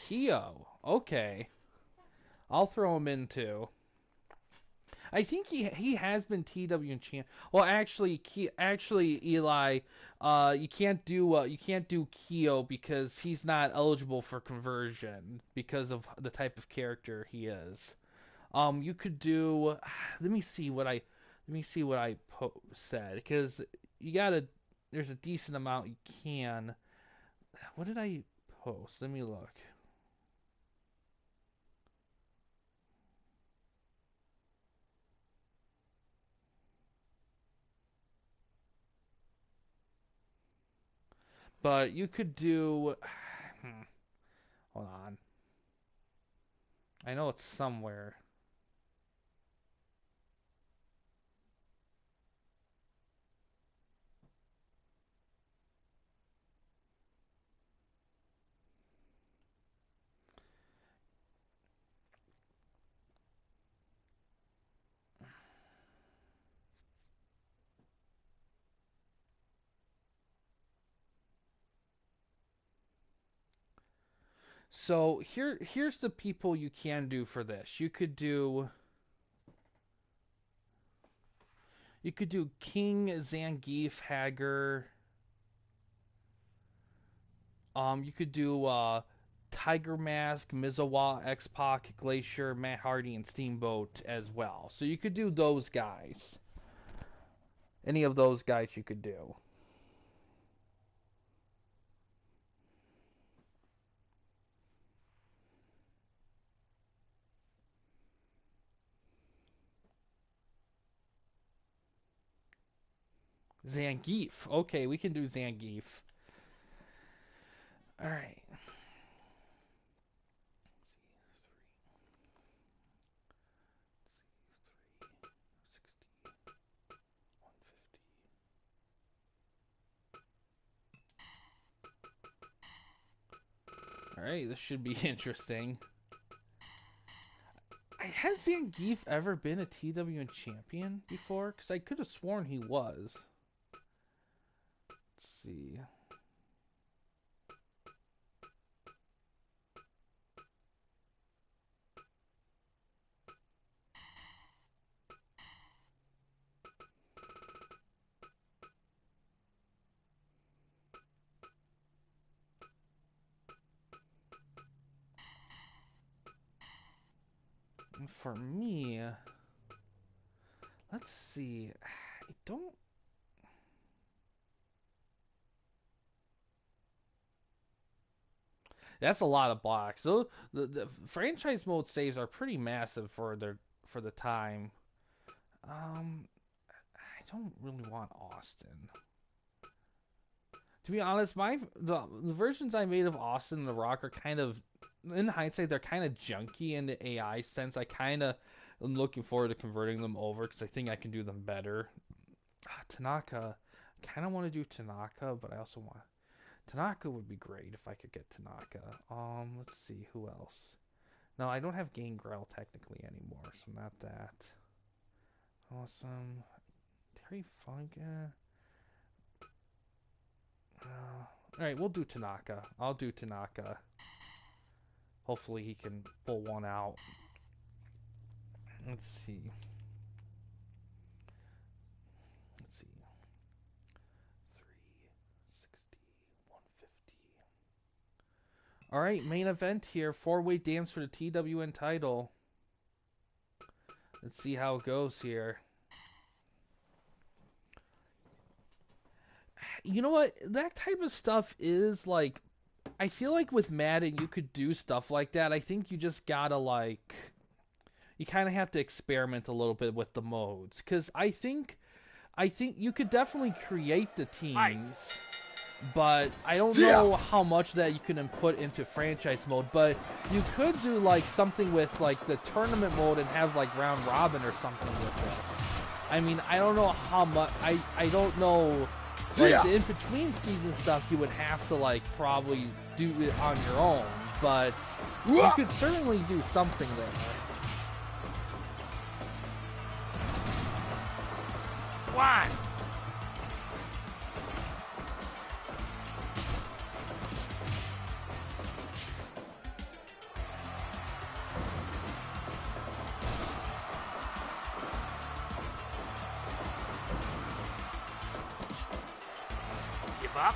Keo. Okay. I'll throw him in too. I think he has been TW champ. Well, actually, Eli, you can't do Keo because he's not eligible for conversion because of the type of character he is. You could do. Let me see what I said because you gotta. There's a decent amount you can. What did I post? Let me look. But you could do. Hold on. I know it's somewhere. So here's the people you can do for this. You could do King, Zangief, Hager. You could do Tiger Mask, Mizawa, X-Pac, Glacier, Matt Hardy, and Steamboat as well. So you could do those guys. Any of those guys you could do. Zangief. Okay, we can do Zangief. All right. All right, this should be interesting. Has Zangief ever been a TWN champion before? Because I could have sworn he was. Let's see. And for me, let's see. I don't. That's a lot of blocks. So the franchise mode saves are pretty massive for the time. I don't really want Austin. To be honest, the versions I made of Austin and The Rock are kind of, in hindsight, they're kind of junky in the AI sense. I kind of am looking forward to converting them over because I think I can do them better. Tanaka, I kind of want to do Tanaka, but I also want Tanaka would be great if I could get Tanaka. Let's see who else. No, I don't have Gangrel technically anymore, so not that. Awesome. Terry Funk. All right, we'll do Tanaka. I'll do Tanaka. Hopefully he can pull one out. Let's see. Let's see. 360, 150. All right, main event here. Four-way dance for the TWN title. Let's see how it goes here. You know what? That type of stuff is like, I feel like with Madden you could do stuff like that. I think you just gotta like, you kind of have to experiment a little bit with the modes, because I think you could definitely create the teams, but I don't know how much that you can input into franchise mode. But you could do like something with like the tournament mode and have like round robin or something with it. I mean, I don't know how much. I don't know. Like the in between season stuff, you would have to like probably do it on your own, but you could certainly do something there. One. Give up.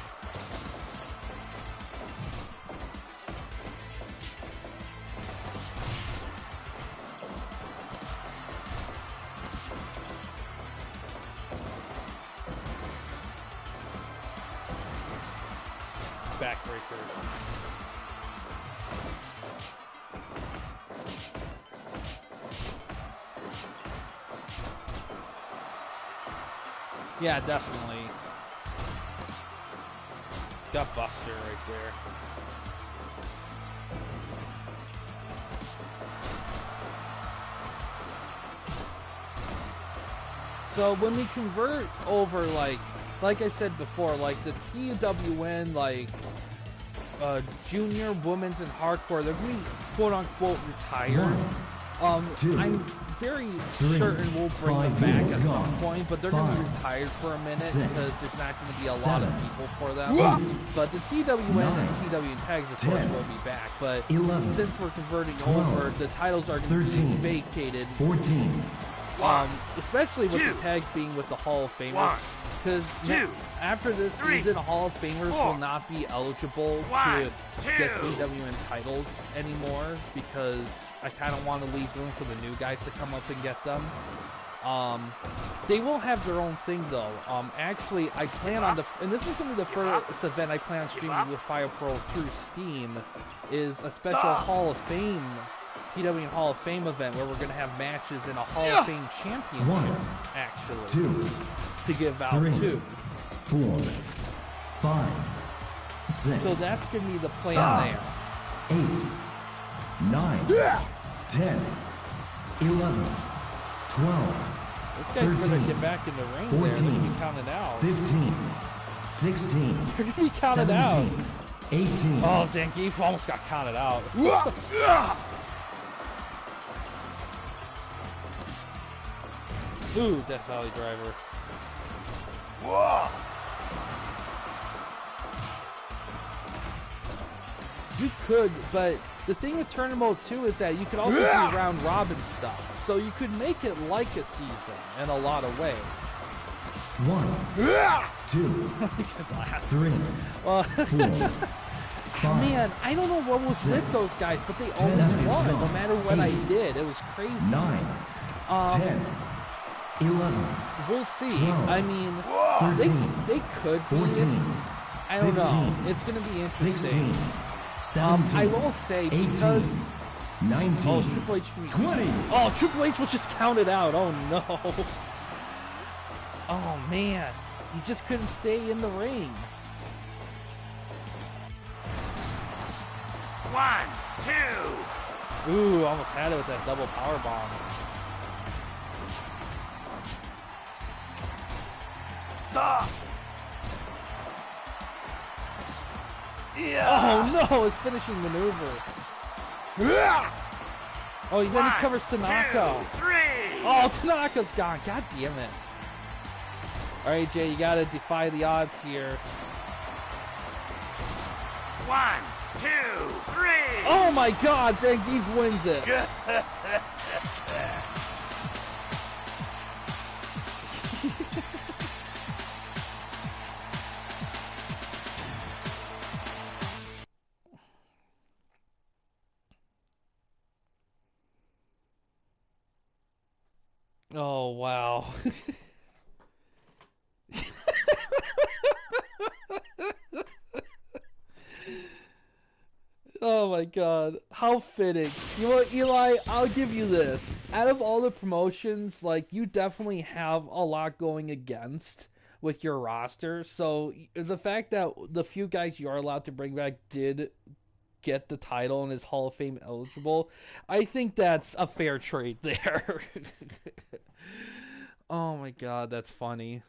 Backbreaker. Yeah, definitely. Gut Buster right there. So when we convert over, like I said before, like the TWN, like junior, women's, and hardcore, they're gonna be quote unquote retired. Two, I'm very three, certain we'll bring them 5 back minutes at some gone. point, but they're gonna be 5, retired for a minute 6, because there's not gonna be a lot of 7, people for them. 8, But the TWN 9, and TWN tags, of course, 10, will be back. But 11, since we're converting 12, over, the titles are gonna be 13, vacated. 14, Especially with 2, the tags being with the Hall of Famers, 1, because 2, after this 3, season, Hall of Famers 4, will not be eligible 1, to 2. get TWN titles anymore, because I kind of want to leave room for the new guys to come up and get them. They will have their own thing though. Actually, I plan on and this is going to be the first event I plan on streaming with Fire Pro through Steam, is a special Hall of Fame, TWN Hall of Fame event where we're going to have matches in a Hall of Fame championship, 1, actually, 2, to give out 3, too. 4, 5, 6, So that's going to be the plan there. 8, 9, 10, 11, 12, This guy's going to 13, get back in the ring there. Look at 14, me counted out. 15, 16, You're going to be counted out. 17, 18, Oh, Zangief almost got counted out. Ooh, Death Valley Driver. You could, but the thing with Tournament Mode 2 is that you could also do round robin stuff. So you could make it like a season in a lot of ways. 1, 2, 3, Well, 4, 5, man, I don't know what was with 6, those guys, but they always 7, won, no gone. matter what I 8, did. It was crazy. 9, 10, 11, We'll see. 12, I mean, 13, they could be. 14, I don't 15, know. It's going to be interesting. 16, 17, I will say 18, because 19, oh, Triple H can be 20. Oh, Triple H was just counted out. Oh no. Oh man, he just couldn't stay in the ring. 1, 2. Ooh, almost had it with that double power bomb. Oh no, his finishing maneuver. Oh, then he 1, covers Tanaka. 2, 3. Oh, Tanaka's gone. God damn it. All right, Jay, you gotta defy the odds here. 1, 2, 3. Oh my God, Zangief wins it. Oh wow. Oh my God, how fitting. You know what, Eli, I'll give you this. Out of all the promotions, like, you definitely have a lot going against with your roster. So the fact that the few guys you are allowed to bring back did get the title and is Hall of Fame eligible, I think that's a fair trade there. Oh my God, that's funny.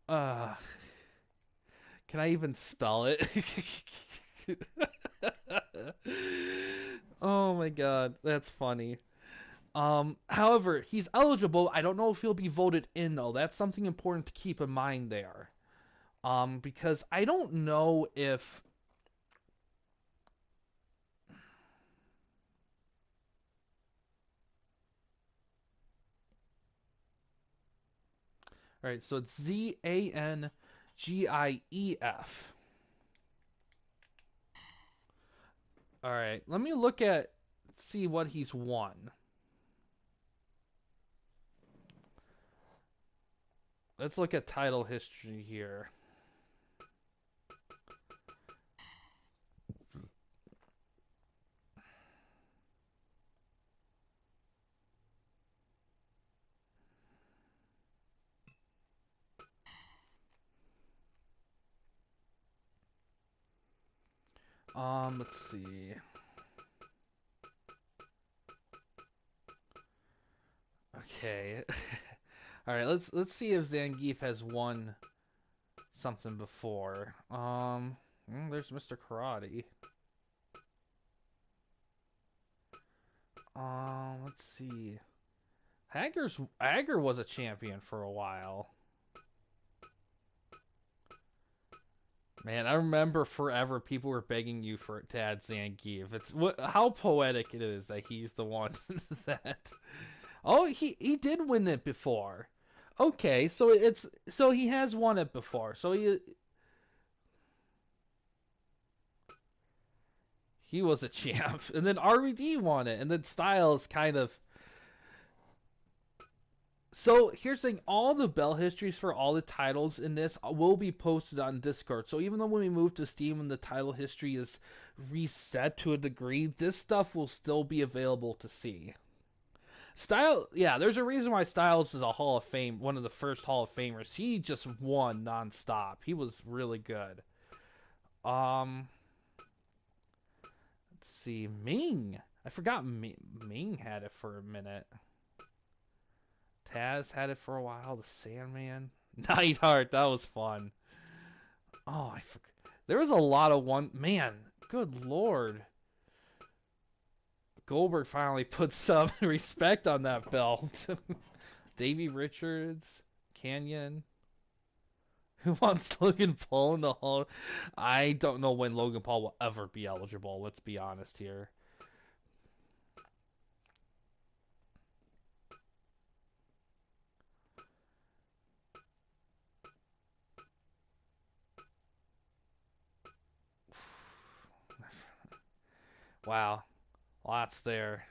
Uh, can I even spell it? Oh my God, that's funny. However, he's eligible. I don't know if he'll be voted in though. That's something important to keep in mind there. Because I don't know if all right, so it's Zangief. All right, let me see what he's won. Let's look at title history here. Let's see. Okay. All right, let's see if Zangief has won something before. There's Mr. Karate. Let's see. Hager was a champion for a while. Man, I remember forever people were begging you to add Zangief. It's how poetic it is that he's the one that. Oh, he did win it before. Okay, so he has won it before. So he was a champ, and then RVD won it, and then Styles kind of. So here's the thing: all the bell histories for all the titles in this will be posted on Discord. So even though when we move to Steam and the title history is reset to a degree, this stuff will still be available to see. Yeah, there's a reason why Styles is a Hall of Fame, one of the first Hall of Famers. He just won nonstop. He was really good. Um, let's see, Ming. I forgot Ming had it for a minute. Taz had it for a while. The Sandman, Nightheart. That was fun. Oh, I forgot. There was a lot of one. Man, good lord. Goldberg finally put some respect on that belt. Davey Richards, Canyon. Who wants Logan Paul in the Hall? I don't know when Logan Paul will ever be eligible. Let's be honest here. Wow, lots there.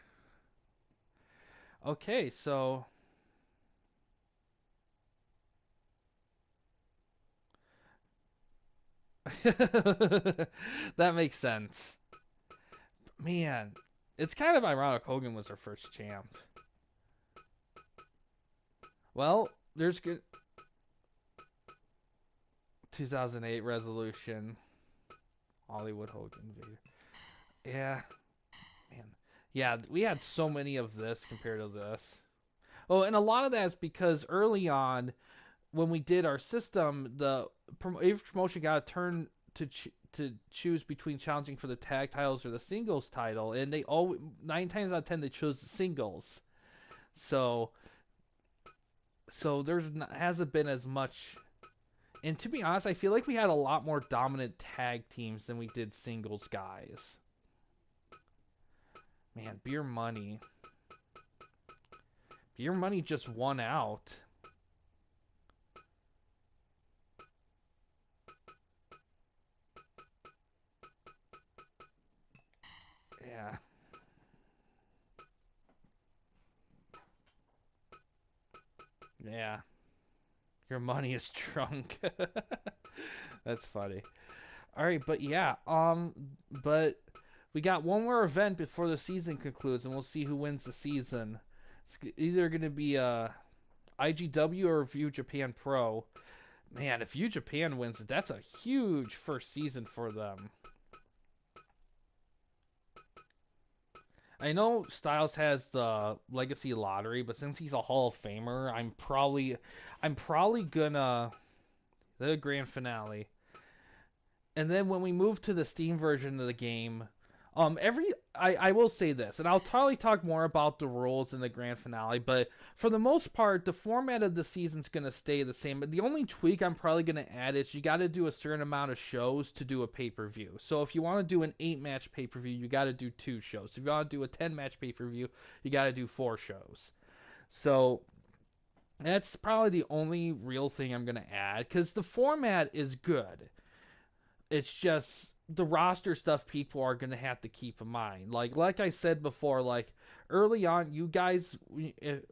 Okay, so that makes sense. Man, it's kind of ironic Hogan was our first champ. Well, there's good 2008 resolution. Hollywood Hogan Vader. Yeah, man. Yeah, we had so many of this compared to this. Oh, and a lot of that is because early on, when we did our system, every promotion got a turn to choose between challenging for the tag titles or the singles title, and they all 9 times out of 10 they chose the singles. So there's not, hasn't been as much. And to be honest, I feel like we had a lot more dominant tag teams than we did singles guys. Man, Beer Money. Beer Money just won out. Yeah. Yeah. Your money is drunk. That's funny. All right, but yeah, but we got one more event before the season concludes, and we'll see who wins the season. It's either going to be IGW or View Japan Pro. Man, if View Japan wins, that's a huge first season for them. I know Styles has the Legacy Lottery, but since he's a Hall of Famer, I'm probably gonna the grand finale. And then when we move to the Steam version of the game, I will say this, and I'll probably talk more about the rules in the grand finale, but for the most part, the format of the season's gonna stay the same. But the only tweak I'm probably gonna add is you got to do a certain amount of shows to do a pay-per-view. So if you want to do an 8-match pay-per-view, you got to do 2 shows. If you want to do a 10-match pay-per-view, you got to do 4 shows. So that's probably the only real thing I'm gonna add because the format is good. It's just the roster stuff people are going to have to keep in mind. Like I said before, like early on, you guys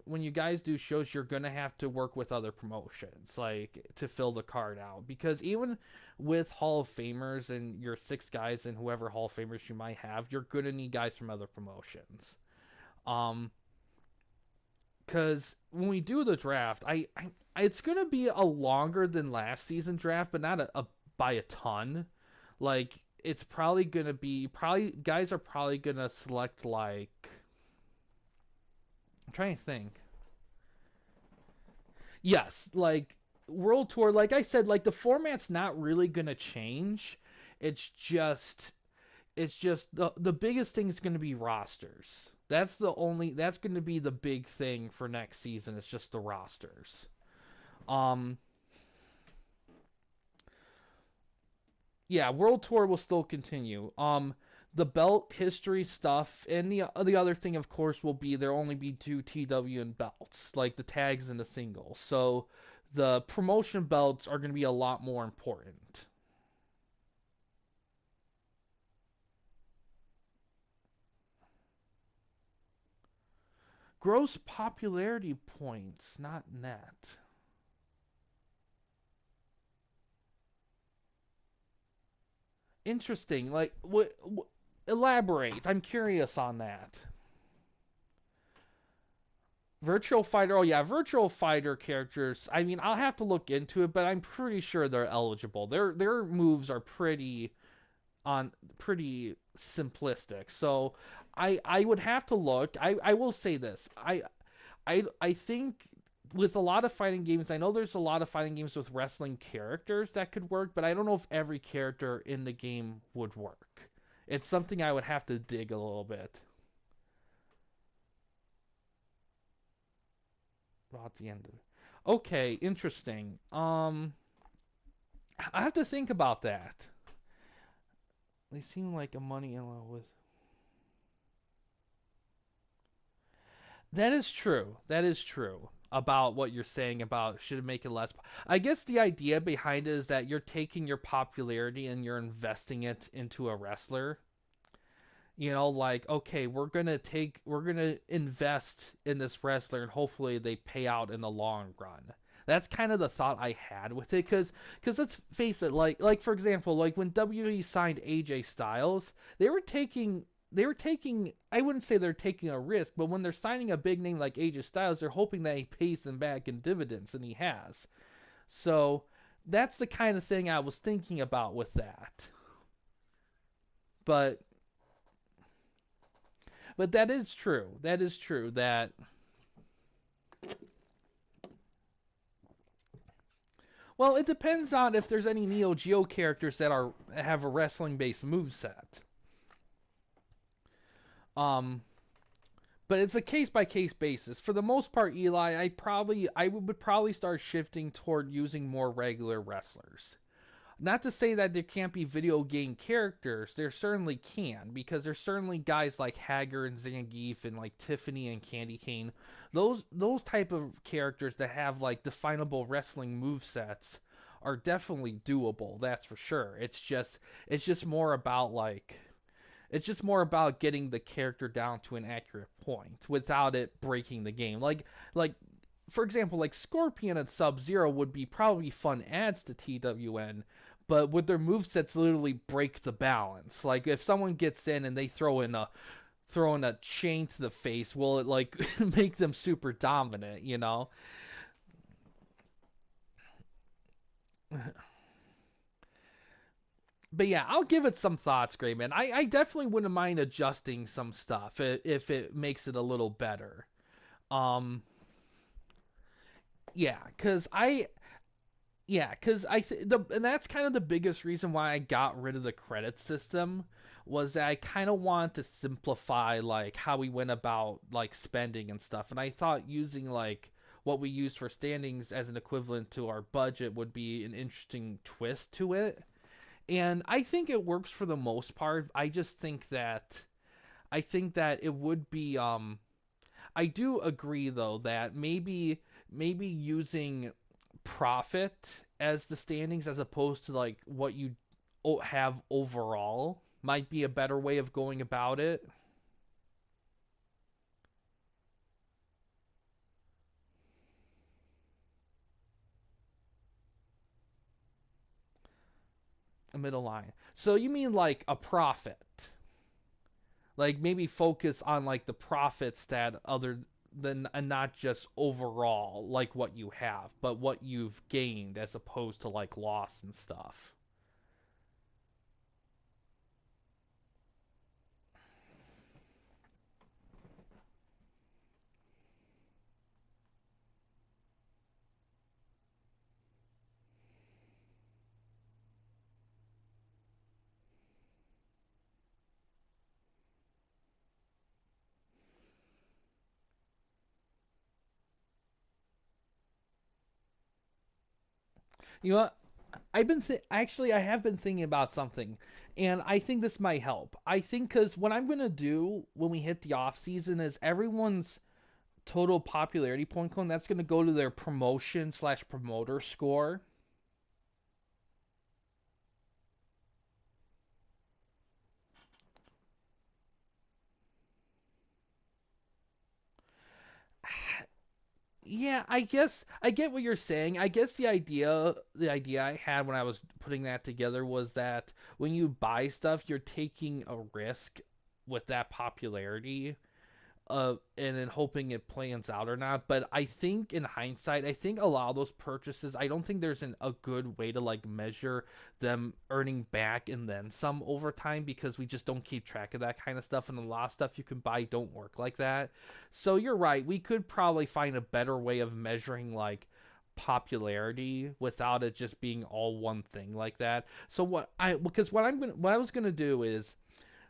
when you guys do shows, you're going to have to work with other promotions like to fill the card out because even with Hall of Famers and your 6 guys and whoever Hall of Famers you might have, you're going to need guys from other promotions. Um cuz when we do the draft, it's going to be a longer than last season draft, but not by a ton. Like it's probably gonna be probably guys are probably gonna select like I'm trying to think. Yes, like World Tour, like I said, like the format's not really gonna change. It's just the biggest thing is gonna be rosters. That's gonna be the big thing for next season. It's just the rosters. Um yeah, World Tour will still continue. The belt history stuff and the other thing, of course, will be there only be two TWN belts, like the tags and the singles. So the promotion belts are going to be a lot more important. Gross popularity points, not net. Interesting. Like, what elaborate? I'm curious on that. Virtual Fighter. Oh yeah, Virtual Fighter characters. I mean, I'll have to look into it, but I'm pretty sure they're eligible. Their moves are on pretty simplistic. So I would have to look. I will say this. I think with a lot of fighting games, I know there's a lot of fighting games with wrestling characters that could work, but I don't know if every character in the game would work. It's something I would have to dig a little bit. About the end of it. Okay, interesting. I have to think about that. They seem like a money in love with. That is true. That is true about what you're saying about should make it less. I guess the idea behind it is that you're taking your popularity and you're investing it into a wrestler. You know, like, okay, we're gonna invest in this wrestler and hopefully they pay out in the long run. That's kind of the thought I had with it, cause let's face it, like for example, like when WWE signed AJ Styles, they were taking I wouldn't say they're taking a risk, but when they're signing a big name like AJ Styles, they're hoping that he pays them back in dividends, and he has. So that's the kind of thing I was thinking about with that. But but that is true. That is true. That well, it depends on if there's any Neo Geo characters that are have a wrestling based move set. Um, but it's a case by case basis. For the most part, Eli, I would probably start shifting toward using more regular wrestlers. Not to say that there can't be video game characters. There certainly can, because there's certainly guys like Hager and Zangief and like Tiffany and Candy Cane. Those type of characters that have like definable wrestling move sets are definitely doable. That's for sure. It's just more about like it's just more about getting the character down to an accurate point without it breaking the game. Like for example, like Scorpion and Sub Zero would be probably fun adds to TWN, but would their movesets literally break the balance? Like if someone gets in and they throw in a chain to the face, will it like make them super dominant? You know? But yeah, I'll give it some thoughts, Grayman. I definitely wouldn't mind adjusting some stuff if it makes it a little better. Um, yeah, and that's kind of the biggest reason why I got rid of the credit system was that I kind of wanted to simplify like how we went about like spending and stuff, and I thought using like what we use for standings as an equivalent to our budget would be an interesting twist to it. And I think it works for the most part. I think that it would be I do agree though that maybe using profit as the standings as opposed to like what you have overall might be a better way of going about it. A middle line. So you mean like a profit? Like maybe focus on like the profits that other than and not just overall like what you have, but what you've gained as opposed to like loss and stuff. You know what? Actually I have been thinking about something, and I think this might help. I think because what I'm gonna do when we hit the off season is everyone's total popularity point count that's gonna go to their promotion slash promoter score. Yeah, I guess I get what you're saying. I guess the idea I had when I was putting that together was that when you buy stuff, you're taking a risk with that popularity, and then hoping it plans out or not. But I think in hindsight, I think a lot of those purchases, I don't think there's a good way to like measure them earning back and then some over time because we just don't keep track of that kind of stuff. And a lot of stuff you can buy don't work like that. So you're right. We could probably find a better way of measuring like popularity without it just being all one thing like that. So what I was gonna do is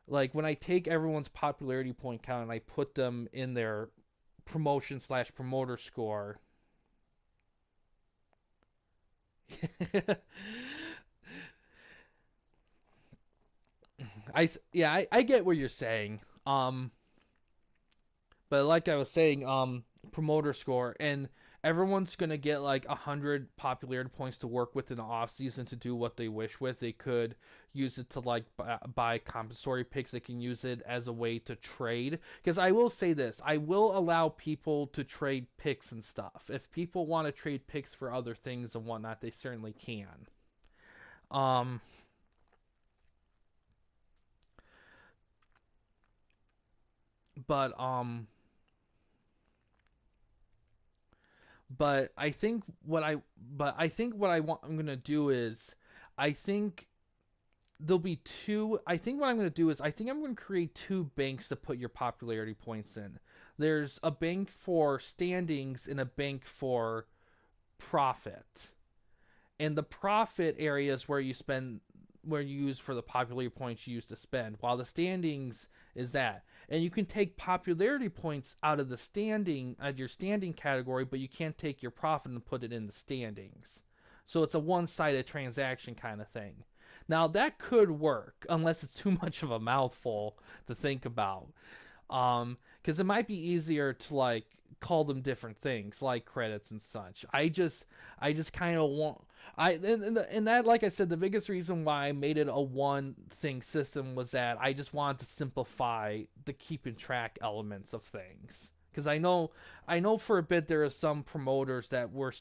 like when I take everyone's popularity point count and I put them in their promotion slash promoter score. I get what you're saying. But like I was saying, promoter score, and everyone's gonna get like 100 popularity points to work with in the off season to do what they wish with. They could use it to like buy compensatory picks. They can use it as a way to trade. Because I will say this, I will allow people to trade picks and stuff. If people want to trade picks for other things and whatnot, they certainly can. Um, but um, but I think what I'm gonna do is I think there'll be two. I think what I'm going to do is I think I'm going to create two banks to put your popularity points in. There's a bank for standings and a bank for profit. And the profit area is where you use for the popularity points you use to spend, while the standings is that. And you can take popularity points out of your standing category, but you can't take your profit and put it in the standings. So it's a one-sided transaction kind of thing. Now that could work unless it's too much of a mouthful to think about. Because it might be easier to like call them different things like credits and such. I just kind of want and that, like I said, the biggest reason why I made it a one thing system was that I just wanted to simplify the keeping track elements of things. Because I know for a bit there are some promoters that were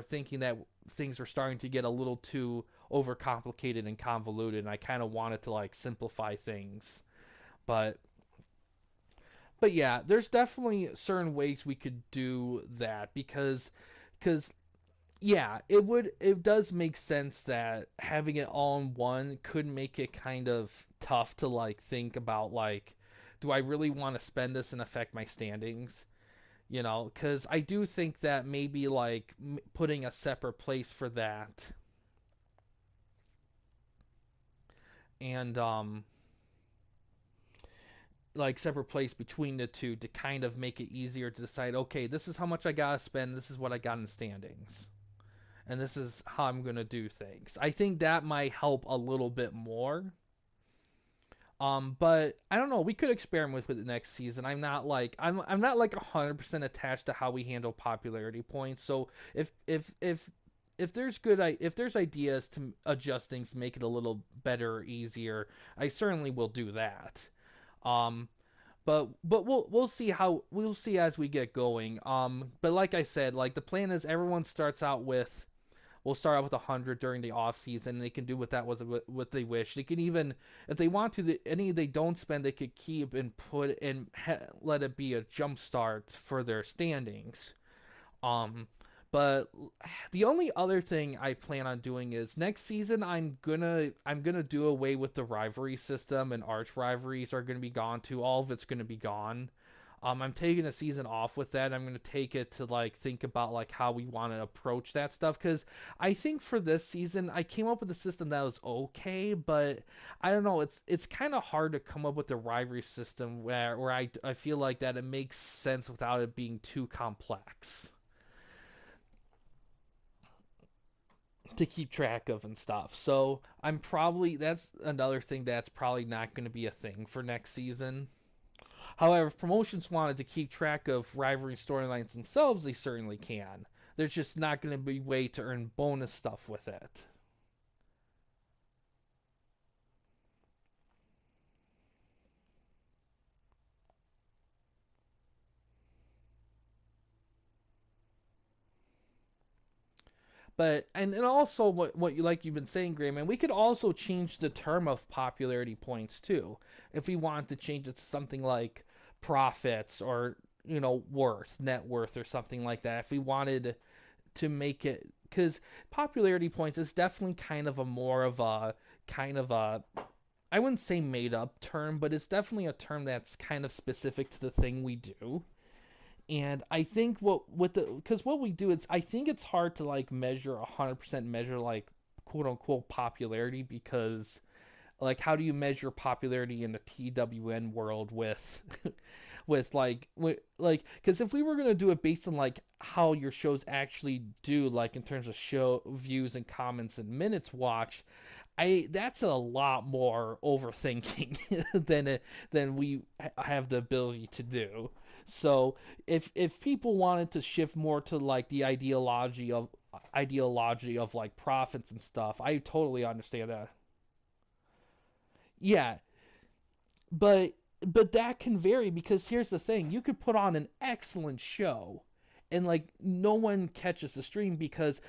thinking that things were starting to get a little too overcomplicated and convoluted, and I kind of wanted to like simplify things. But but yeah, there's definitely certain ways we could do that because yeah, it does make sense that having it all in one could make it kind of tough to like think about like do I really want to spend this and affect my standings? Cuz I do think that maybe like putting a separate place for that and like separate place between the two to kind of make it easier to decide, okay, this is how much I gotta spend, this is what I got in standings, and this is how I'm gonna do things. I think that might help a little bit more. But I don't know. We could experiment with it next season. I'm not like 100% attached to how we handle popularity points. So if if there's ideas to adjust things, make it a little better, or easier, I certainly will do that. Um, but we'll see as we get going. But like I said, like the plan is everyone starts out with we'll start out with 100 during the off season. They can do with that what they wish. They can even, if they want to, any they don't spend, they could keep and put and let it be a jump start for their standings. Um, but the only other thing I plan on doing is next season I'm gonna do away with the rivalry system, and arch rivalries are gonna be gone too. All of it's gonna be gone. I'm taking a season off with that. I'm gonna take it to like think about like how we want to approach that stuff because I think for this season I came up with a system that was okay, but I don't know. It's kind of hard to come up with a rivalry system where I feel like that it makes sense without it being too complex. to keep track of and stuff. So I'm probably that's another thing that's probably not going to be a thing for next season. However, if promotions wanted to keep track of rivalry storylines themselves, they certainly can. There's just not going to be a way to earn bonus stuff with it. But and also what you like you've been saying, Gray Man, we could also change the term of popularity points too. If we want to change it to something like profits or net worth or something like that. If we wanted to make it, because popularity points is definitely kind of a more of a kind of a I wouldn't say made up term, but it's definitely a term that's kind of specific to the thing we do. And I think because what we do is I think it's hard to like measure 100% measure like quote unquote popularity because like how do you measure popularity in the TWN world with with because if we were gonna do it based on like how your shows actually do like in terms of show views and comments and minutes watched, I that's a lot more overthinking than we have the ability to do. So if people wanted to shift more to like the ideology of like profits and stuff, I totally understand that. Yeah, but that can vary because here's the thing: you could put on an excellent show, and like no one catches the stream because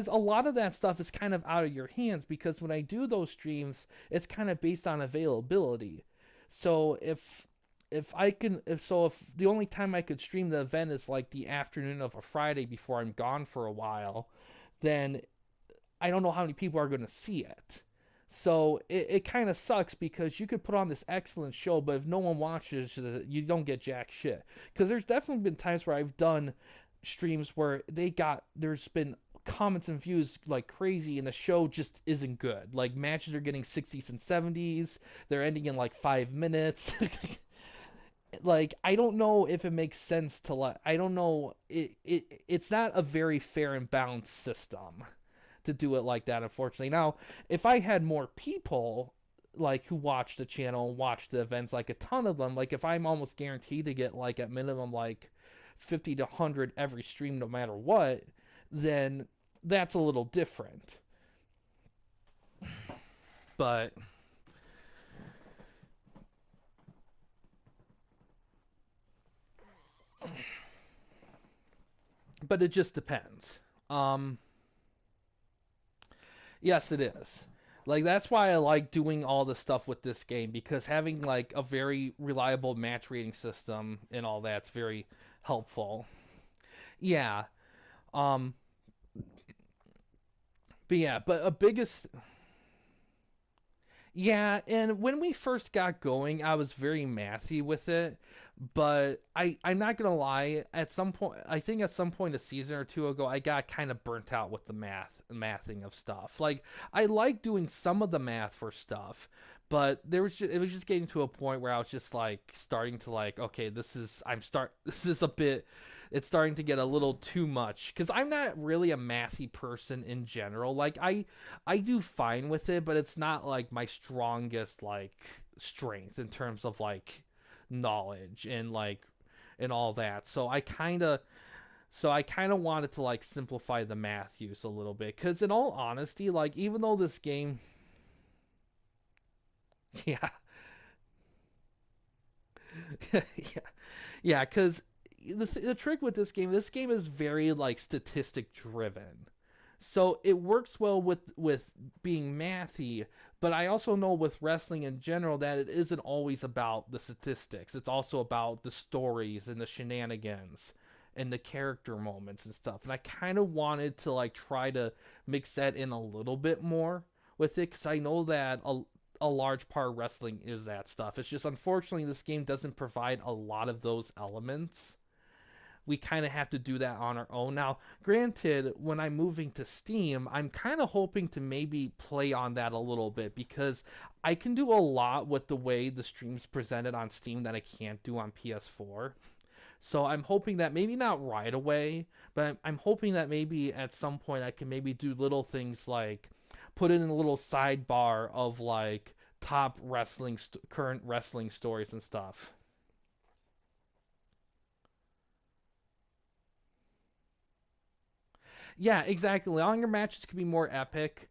a lot of that stuff is kind of out of your hands. Because when I do those streams, it's kind of based on availability. So if the only time I could stream the event is like the afternoon of a Friday before I'm gone for a while, then I don't know how many people are going to see it. So it kind of sucks because you could put on this excellent show, but if no one watches it, you don't get jack shit. Because there's definitely been times where I've done streams where there's been comments and views like crazy, and the show just isn't good. Like matches are getting 60s and 70s, they're ending in like 5 minutes. Like I don't know if it makes sense to let. I don't know. It's not a very fair and balanced system to do it like that, unfortunately. Now, if I had more people like who watch the channel and watch the events, like a ton of them, like if I'm almost guaranteed to get like at minimum like 50 to 100 every stream no matter what, then that's a little different. But it just depends. Um yes, it is. Like that's why I like doing all the stuff with this game because having like a very reliable match rating system and all that's very helpful. Yeah. Um but a biggest Yeah, and when we first got going, I was very mathy with it, but I'm not gonna lie, at some point I think at some point a season or two ago I got kind of burnt out with the mathing of stuff. Like I like doing some of the math for stuff, but it was just getting to a point where I was just like starting to like, okay, this is a bit it's starting to get a little too much because I'm not really a mathy person in general. Like I do fine with it, but it's not like my strongest like strength in terms of like knowledge and all that. So I kind of wanted to like simplify the math use a little bit cuz in all honesty, like even though this game yeah. Yeah. Yeah, cuz the trick with this game is very like statistic driven. So it works well with being mathy, but I also know with wrestling in general that it isn't always about the statistics. It's also about the stories and the shenanigans and the character moments and stuff. And I kind of wanted to like try to mix that in a little bit more with it because I know that a large part of wrestling is that stuff. It's just unfortunately this game doesn't provide a lot of those elements. We kind of have to do that on our own. Now, granted, when I'm moving to Steam, I'm kind of hoping to maybe play on that a little bit because I can do a lot with the way the stream's presented on Steam that I can't do on PS4. So I'm hoping that maybe not right away, but I'm hoping that maybe at some point I can maybe do little things like put it in a little sidebar of like top current wrestling stories and stuff. Yeah, exactly. Longer matches could be more epic.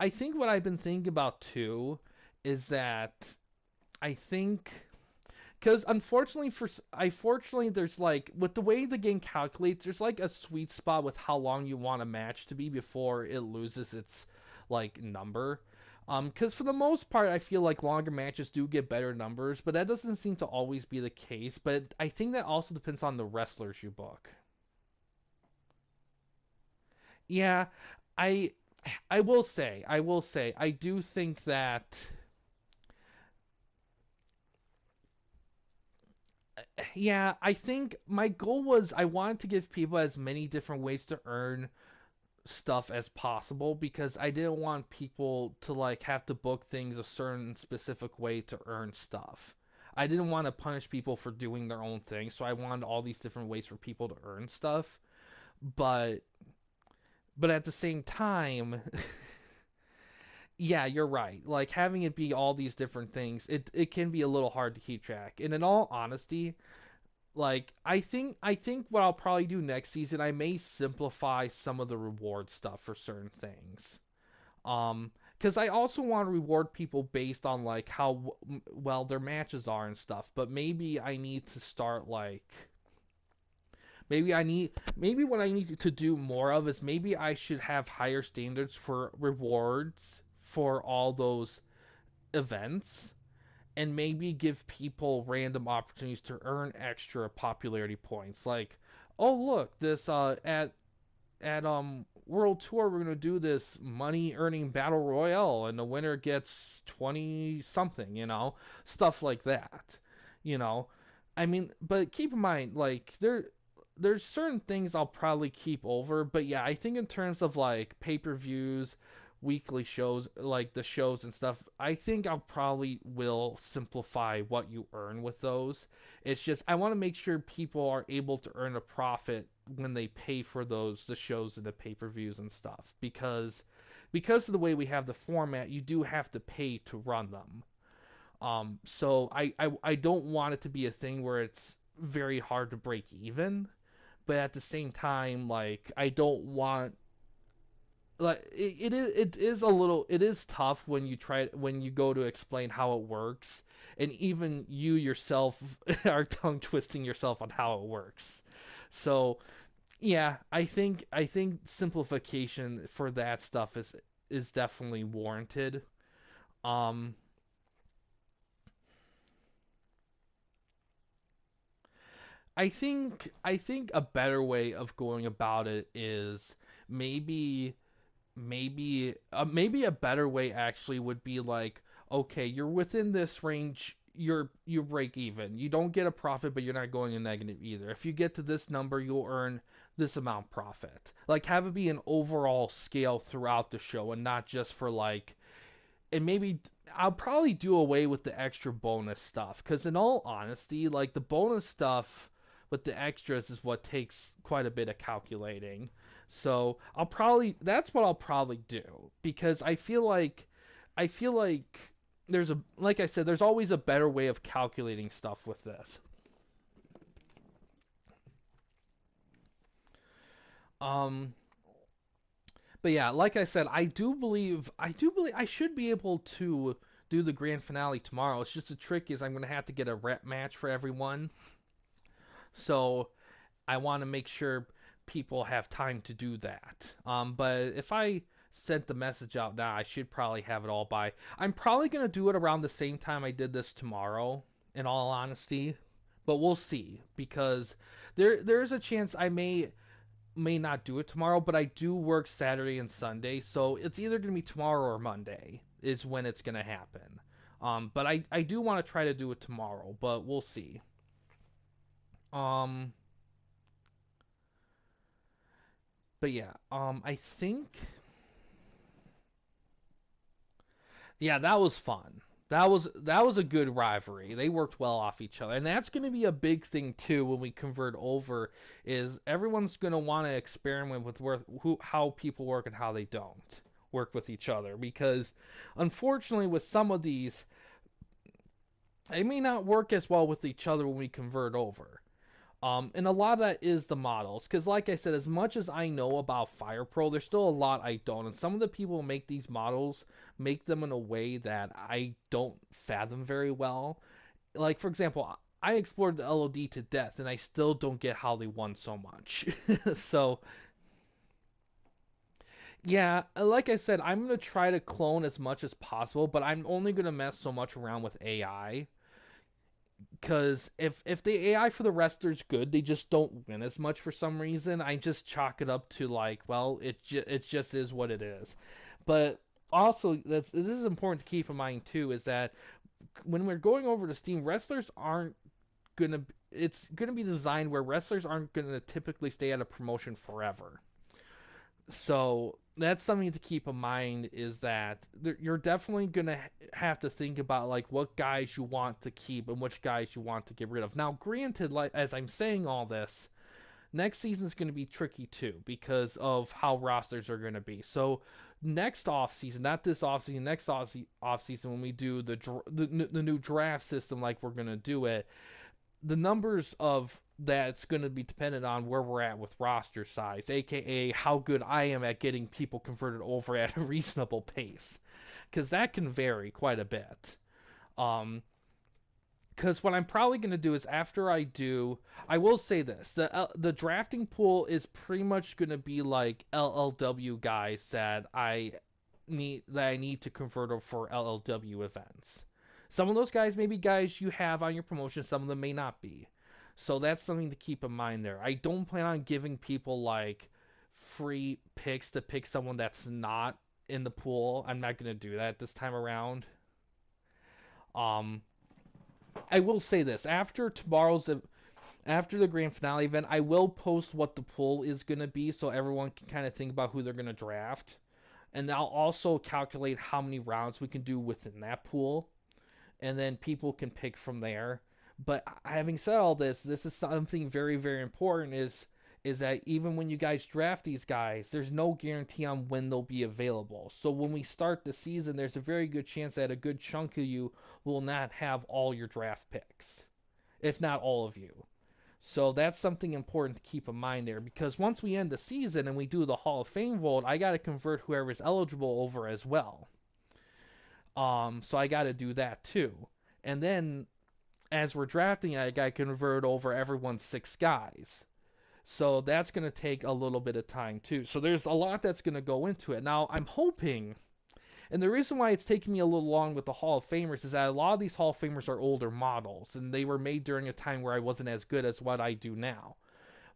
I think what I've been thinking about too is that I think because unfortunately there's like with the way the game calculates, there's like a sweet spot with how long you want a match to be before it loses its like number. Because for the most part, I feel like longer matches do get better numbers, but that doesn't seem to always be the case. But I think that also depends on the wrestlers you book. Yeah, I I will say, I do think that yeah, I think my goal was I wanted to give people as many different ways to earn stuff as possible because I didn't want people to like have to book things a certain specific way to earn stuff. I didn't want to punish people for doing their own thing, so I wanted all these different ways for people to earn stuff. But at the same time, yeah, you're right. Like having it be all these different things, it can be a little hard to keep track. And in all honesty, like I think what I'll probably do next season, I may simplify some of the reward stuff for certain things. Because I also want to reward people based on like how well their matches are and stuff. But maybe I need to start like maybe what I need to do more of is maybe I should have higher standards for rewards for all those events and maybe give people random opportunities to earn extra popularity points. Like, oh look, this at World Tour we're gonna do this money earning battle royale, and the winner gets 20 something, stuff like that. You know, I mean, but keep in mind, like there's certain things I'll probably keep over, but yeah, I think in terms of like pay-per-views, weekly shows, like the shows and stuff, I think I'll probably will simplify what you earn with those. It's just I want to make sure people are able to earn a profit when they pay for the shows and the pay-per-views and stuff because of the way we have the format, you do have to pay to run them. So I don't want it to be a thing where it's very hard to break even, but at the same time, like I don't want like it is a little it is tough when you go to explain how it works, and even you yourself are tongue twisting yourself on how it works. So yeah, I think simplification for that stuff is definitely warranted. Um, I think a better way of going about it is maybe maybe a better way actually would be like, okay, you're within this range, you break even, you don't get a profit but you're not going in negative either. If you get to this number you'll earn this amount profit, like have it be an overall scale throughout the show and not just for like, and maybe I'll probably do away with the extra bonus stuff because in all honesty, like the bonus stuff with the extras is what takes quite a bit of calculating. So that's what I'll probably do because I feel like there's a like I said, there's always a better way of calculating stuff with this. Um but yeah, like I said, I do believe I should be able to do the grand finale tomorrow. It's just the trick is I'm gonna have to get a rep match for everyone. So I want to make sure people have time to do that. But if I sent the message out now, I should probably have it all by. I'm probably gonna do it around the same time I did this tomorrow. In all honesty, but we'll see because there's a chance I may not do it tomorrow, but I do work Saturday and Sunday, so it's either gonna be tomorrow or Monday is when it's gonna happen. But I do want to try to do it tomorrow, but we'll see. Um, but yeah, I think yeah, that was fun. That was a good rivalry. They worked well off each other, and that's going to be a big thing too when we convert over. Is everyone's going to want to experiment with how people work and how they don't work with each other, because unfortunately with some of these, they may not work as well with each other when we convert over. And a lot of that is the models, because like I said, as much as I know about Fire Pro, there's still a lot I don't. And some of the people who make these models make them in a way that I don't fathom very well. Like for example, I explored the LOD to death, and I still don't get how they won so much. So yeah, like I said, I'm gonna try to clone as much as possible, but I'm only gonna mess so much around with AI, because if the AI for the wrestlers good, they just don't win as much for some reason. I just chalk it up to like, well, it just is what it is. But also, this is important to keep in mind too, is that when we're going over to Steam, wrestlers aren't gonna. It's gonna be designed where wrestlers aren't gonna typically stay at a promotion forever. So that's something to keep in mind, is that you're definitely gonna have to think about like what guys you want to keep and which guys you want to get rid of. Now, granted, like as I'm saying all this, next season is going to be tricky too because of how rosters are going to be. So next off season, not this off season, next off season when we do the new draft system, like we're going to do it, the numbers of that's going to be dependent on where we're at with roster size, aka how good I am at getting people converted over at a reasonable pace, because that can vary quite a bit. Um, because what I'm probably going to do is after I will say this: the drafting pool is pretty much going to be like LLW guys that I need to convert over for LLW events. Some of those guys may be guys you have on your promotion, some of them may not be. So that's something to keep in mind there. I don't plan on giving people like free picks to pick someone that's not in the pool. I'm not going to do that this time around. Um, I will say this: after the grand finale event, I will post what the pool is going to be so everyone can kind of think about who they're going to draft. And I'll also calculate how many rounds we can do within that pool, and then people can pick from there. But having said all this is something very, very important: is that even when you guys draft these guys, there's no guarantee on when they'll be available. So when we start the season, there's a very good chance that a good chunk of you will not have all your draft picks, if not all of you. So that's something important to keep in mind there, because once we end the season and we do the Hall of Fame vote, I got to convert whoever's eligible over as well. So I got to do that too. And then as we're drafting, I got to convert over everyone's 6 guys. So that's going to take a little bit of time too. So there's a lot that's going to go into it. Now, I'm hoping, and the reason why it's taking me a little long with the Hall of Famers is that a lot of these Hall of Famers are older models, and they were made during a time where I wasn't as good as what I do now.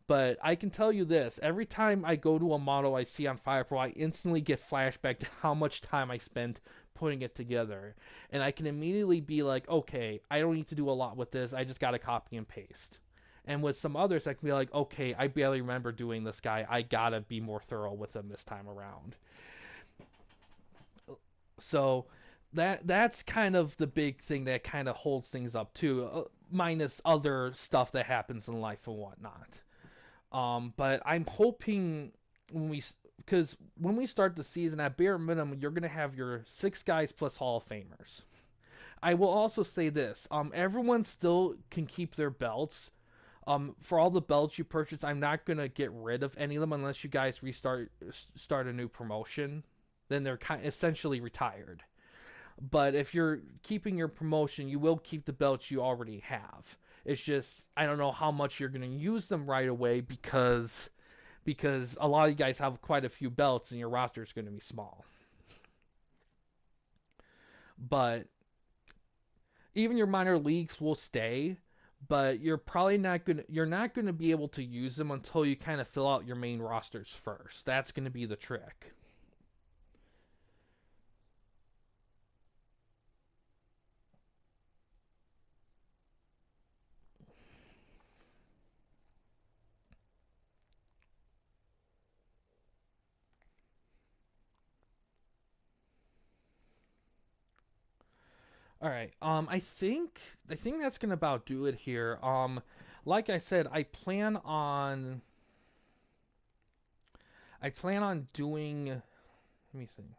But I can tell you this: every time I go to a model I see on Fire Pro, I instantly get flashback to how much time I spent putting it together. And I can immediately be like, okay, I don't need to do a lot with this. I just got to copy and paste. And with some others, I can be like, okay, I barely remember doing this guy. I got to be more thorough with him this time around. So that's kind of the big thing that kind of holds things up too, minus other stuff that happens in life and whatnot. But I'm hoping because when we start the season, at bare minimum, you're gonna have your 6 guys plus Hall of Famers. I will also say this: everyone still can keep their belts. For all the belts you purchase, I'm not gonna get rid of any of them unless you guys start a new promotion. Then they're essentially retired. But if you're keeping your promotion, you will keep the belts you already have. It's just I don't know how much you're going to use them right away, because a lot of you guys have quite a few belts and your roster is going to be small. But even your minor leagues will stay, but you're not going to be able to use them until you kind of fill out your main rosters first. That's going to be the trick. All right. I think that's gonna about do it here. Like I said, I plan on doing. Let me see.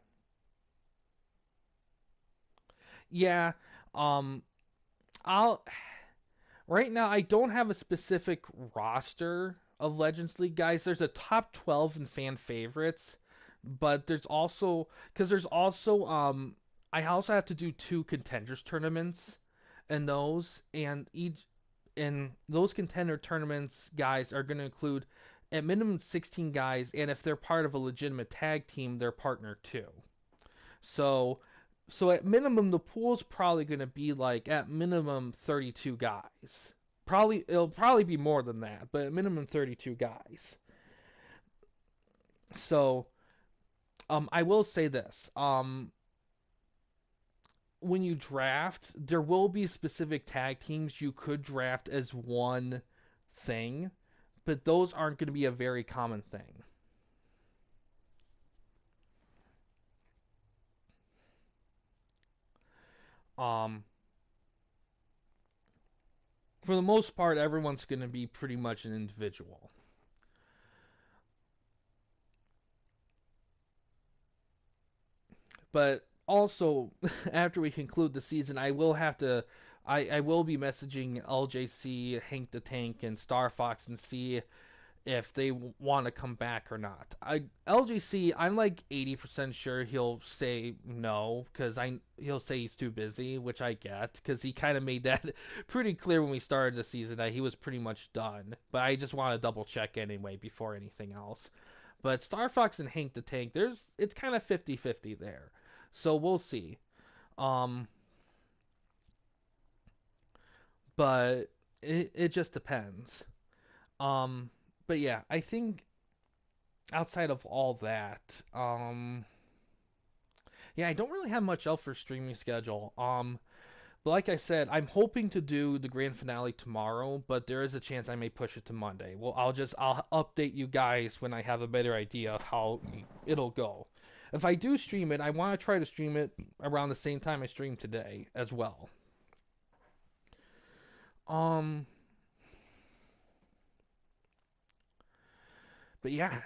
Yeah. Um. I'll Right now, I don't have a specific roster of Legends League guys. There's a top 12 and fan favorites, but I also have to do two contenders tournaments, and those contender tournaments guys are going to include at minimum 16 guys, and if they're part of a legitimate tag team, their partner too. So at minimum, the pool's probably going to be like at minimum 32 guys. It'll probably be more than that, but at minimum 32 guys. So I will say this. When you draft, there will be specific tag teams you could draft as one thing, but those aren't going to be a very common thing. Um, for the most part, everyone's going to be pretty much an individual. But also, after we conclude the season, I will be messaging LJC, Hank the Tank, and Star Fox and see if they want to come back or not. LGC, I'm like 80% sure he'll say no because he'll say he's too busy, which I get because he kind of made that pretty clear when we started the season that he was pretty much done. But I just want to double check anyway before anything else. But Star Fox and Hank the Tank, it's kind of 50-50 there. So we'll see. Um, but it just depends. Um, but yeah, I think outside of all that, yeah, I don't really have much else for streaming schedule. But like I said, I'm hoping to do the grand finale tomorrow, but there is a chance I may push it to Monday. Well, I'll update you guys when I have a better idea of how it'll go. If I do stream it, I want to try to stream it around the same time I stream today as well. Um, but yeah,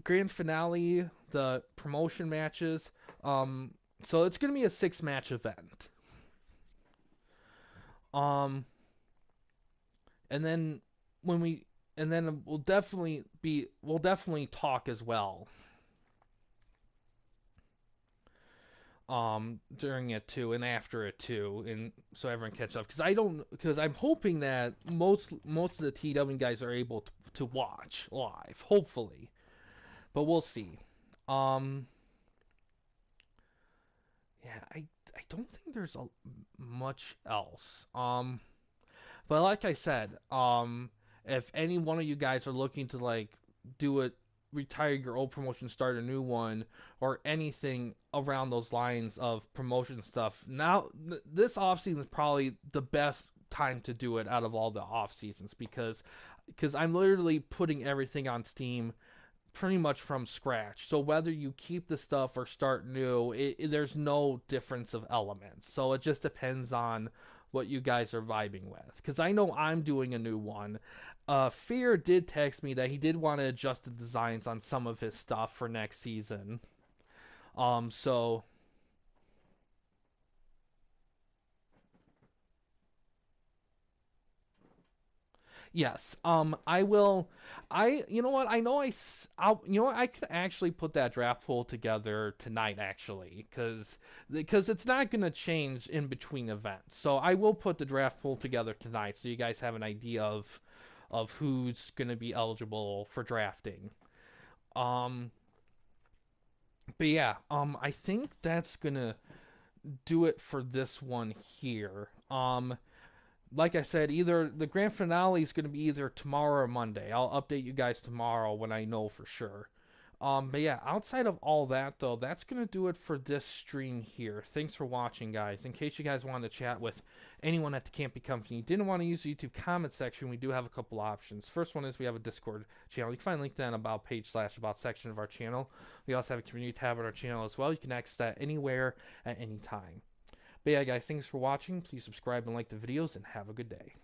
grand finale, the promotion matches. So it's gonna be a 6 match event. Um, and then when we and then we'll definitely talk as well. During it too and after it too, and so everyone catch up because I'm hoping that most of the TWN guys are able to watch live, hopefully, but we'll see. Um, yeah, I don't think there's much else. But like I said, if any one of you guys are looking to like do it, retire your old promotion, start a new one, or anything around those lines of promotion stuff, now this off season is probably the best time to do it out of all the off seasons because I'm literally putting everything on Steam pretty much from scratch. So whether you keep the stuff or start new, there's no difference of elements. So it just depends on what you guys are vibing with. Because I know I'm doing a new one. Fear did text me that he did want to adjust the designs on some of his stuff for next season. So yes. I will. You know what? I know you know what? I could actually put that draft pool together tonight, actually, because it's not gonna change in between events. So I will put the draft pool together tonight, so you guys have an idea of who's gonna be eligible for drafting. Um, but yeah. I think that's gonna do it for this one here. Like I said, either the grand finale is going to be either tomorrow or Monday. I'll update you guys tomorrow when I know for sure. But yeah, outside of all that though, that's going to do it for this stream here. Thanks for watching, guys. In case you guys wanted to chat with anyone at the Camping Company, didn't want to use the YouTube comment section, we do have a couple options. First one is we have a Discord channel. You can find a link to that in about page / about section of our channel. We also have a community tab on our channel as well. You can access that anywhere at any time. But yeah, guys, thanks for watching. Please subscribe and like the videos, and have a good day.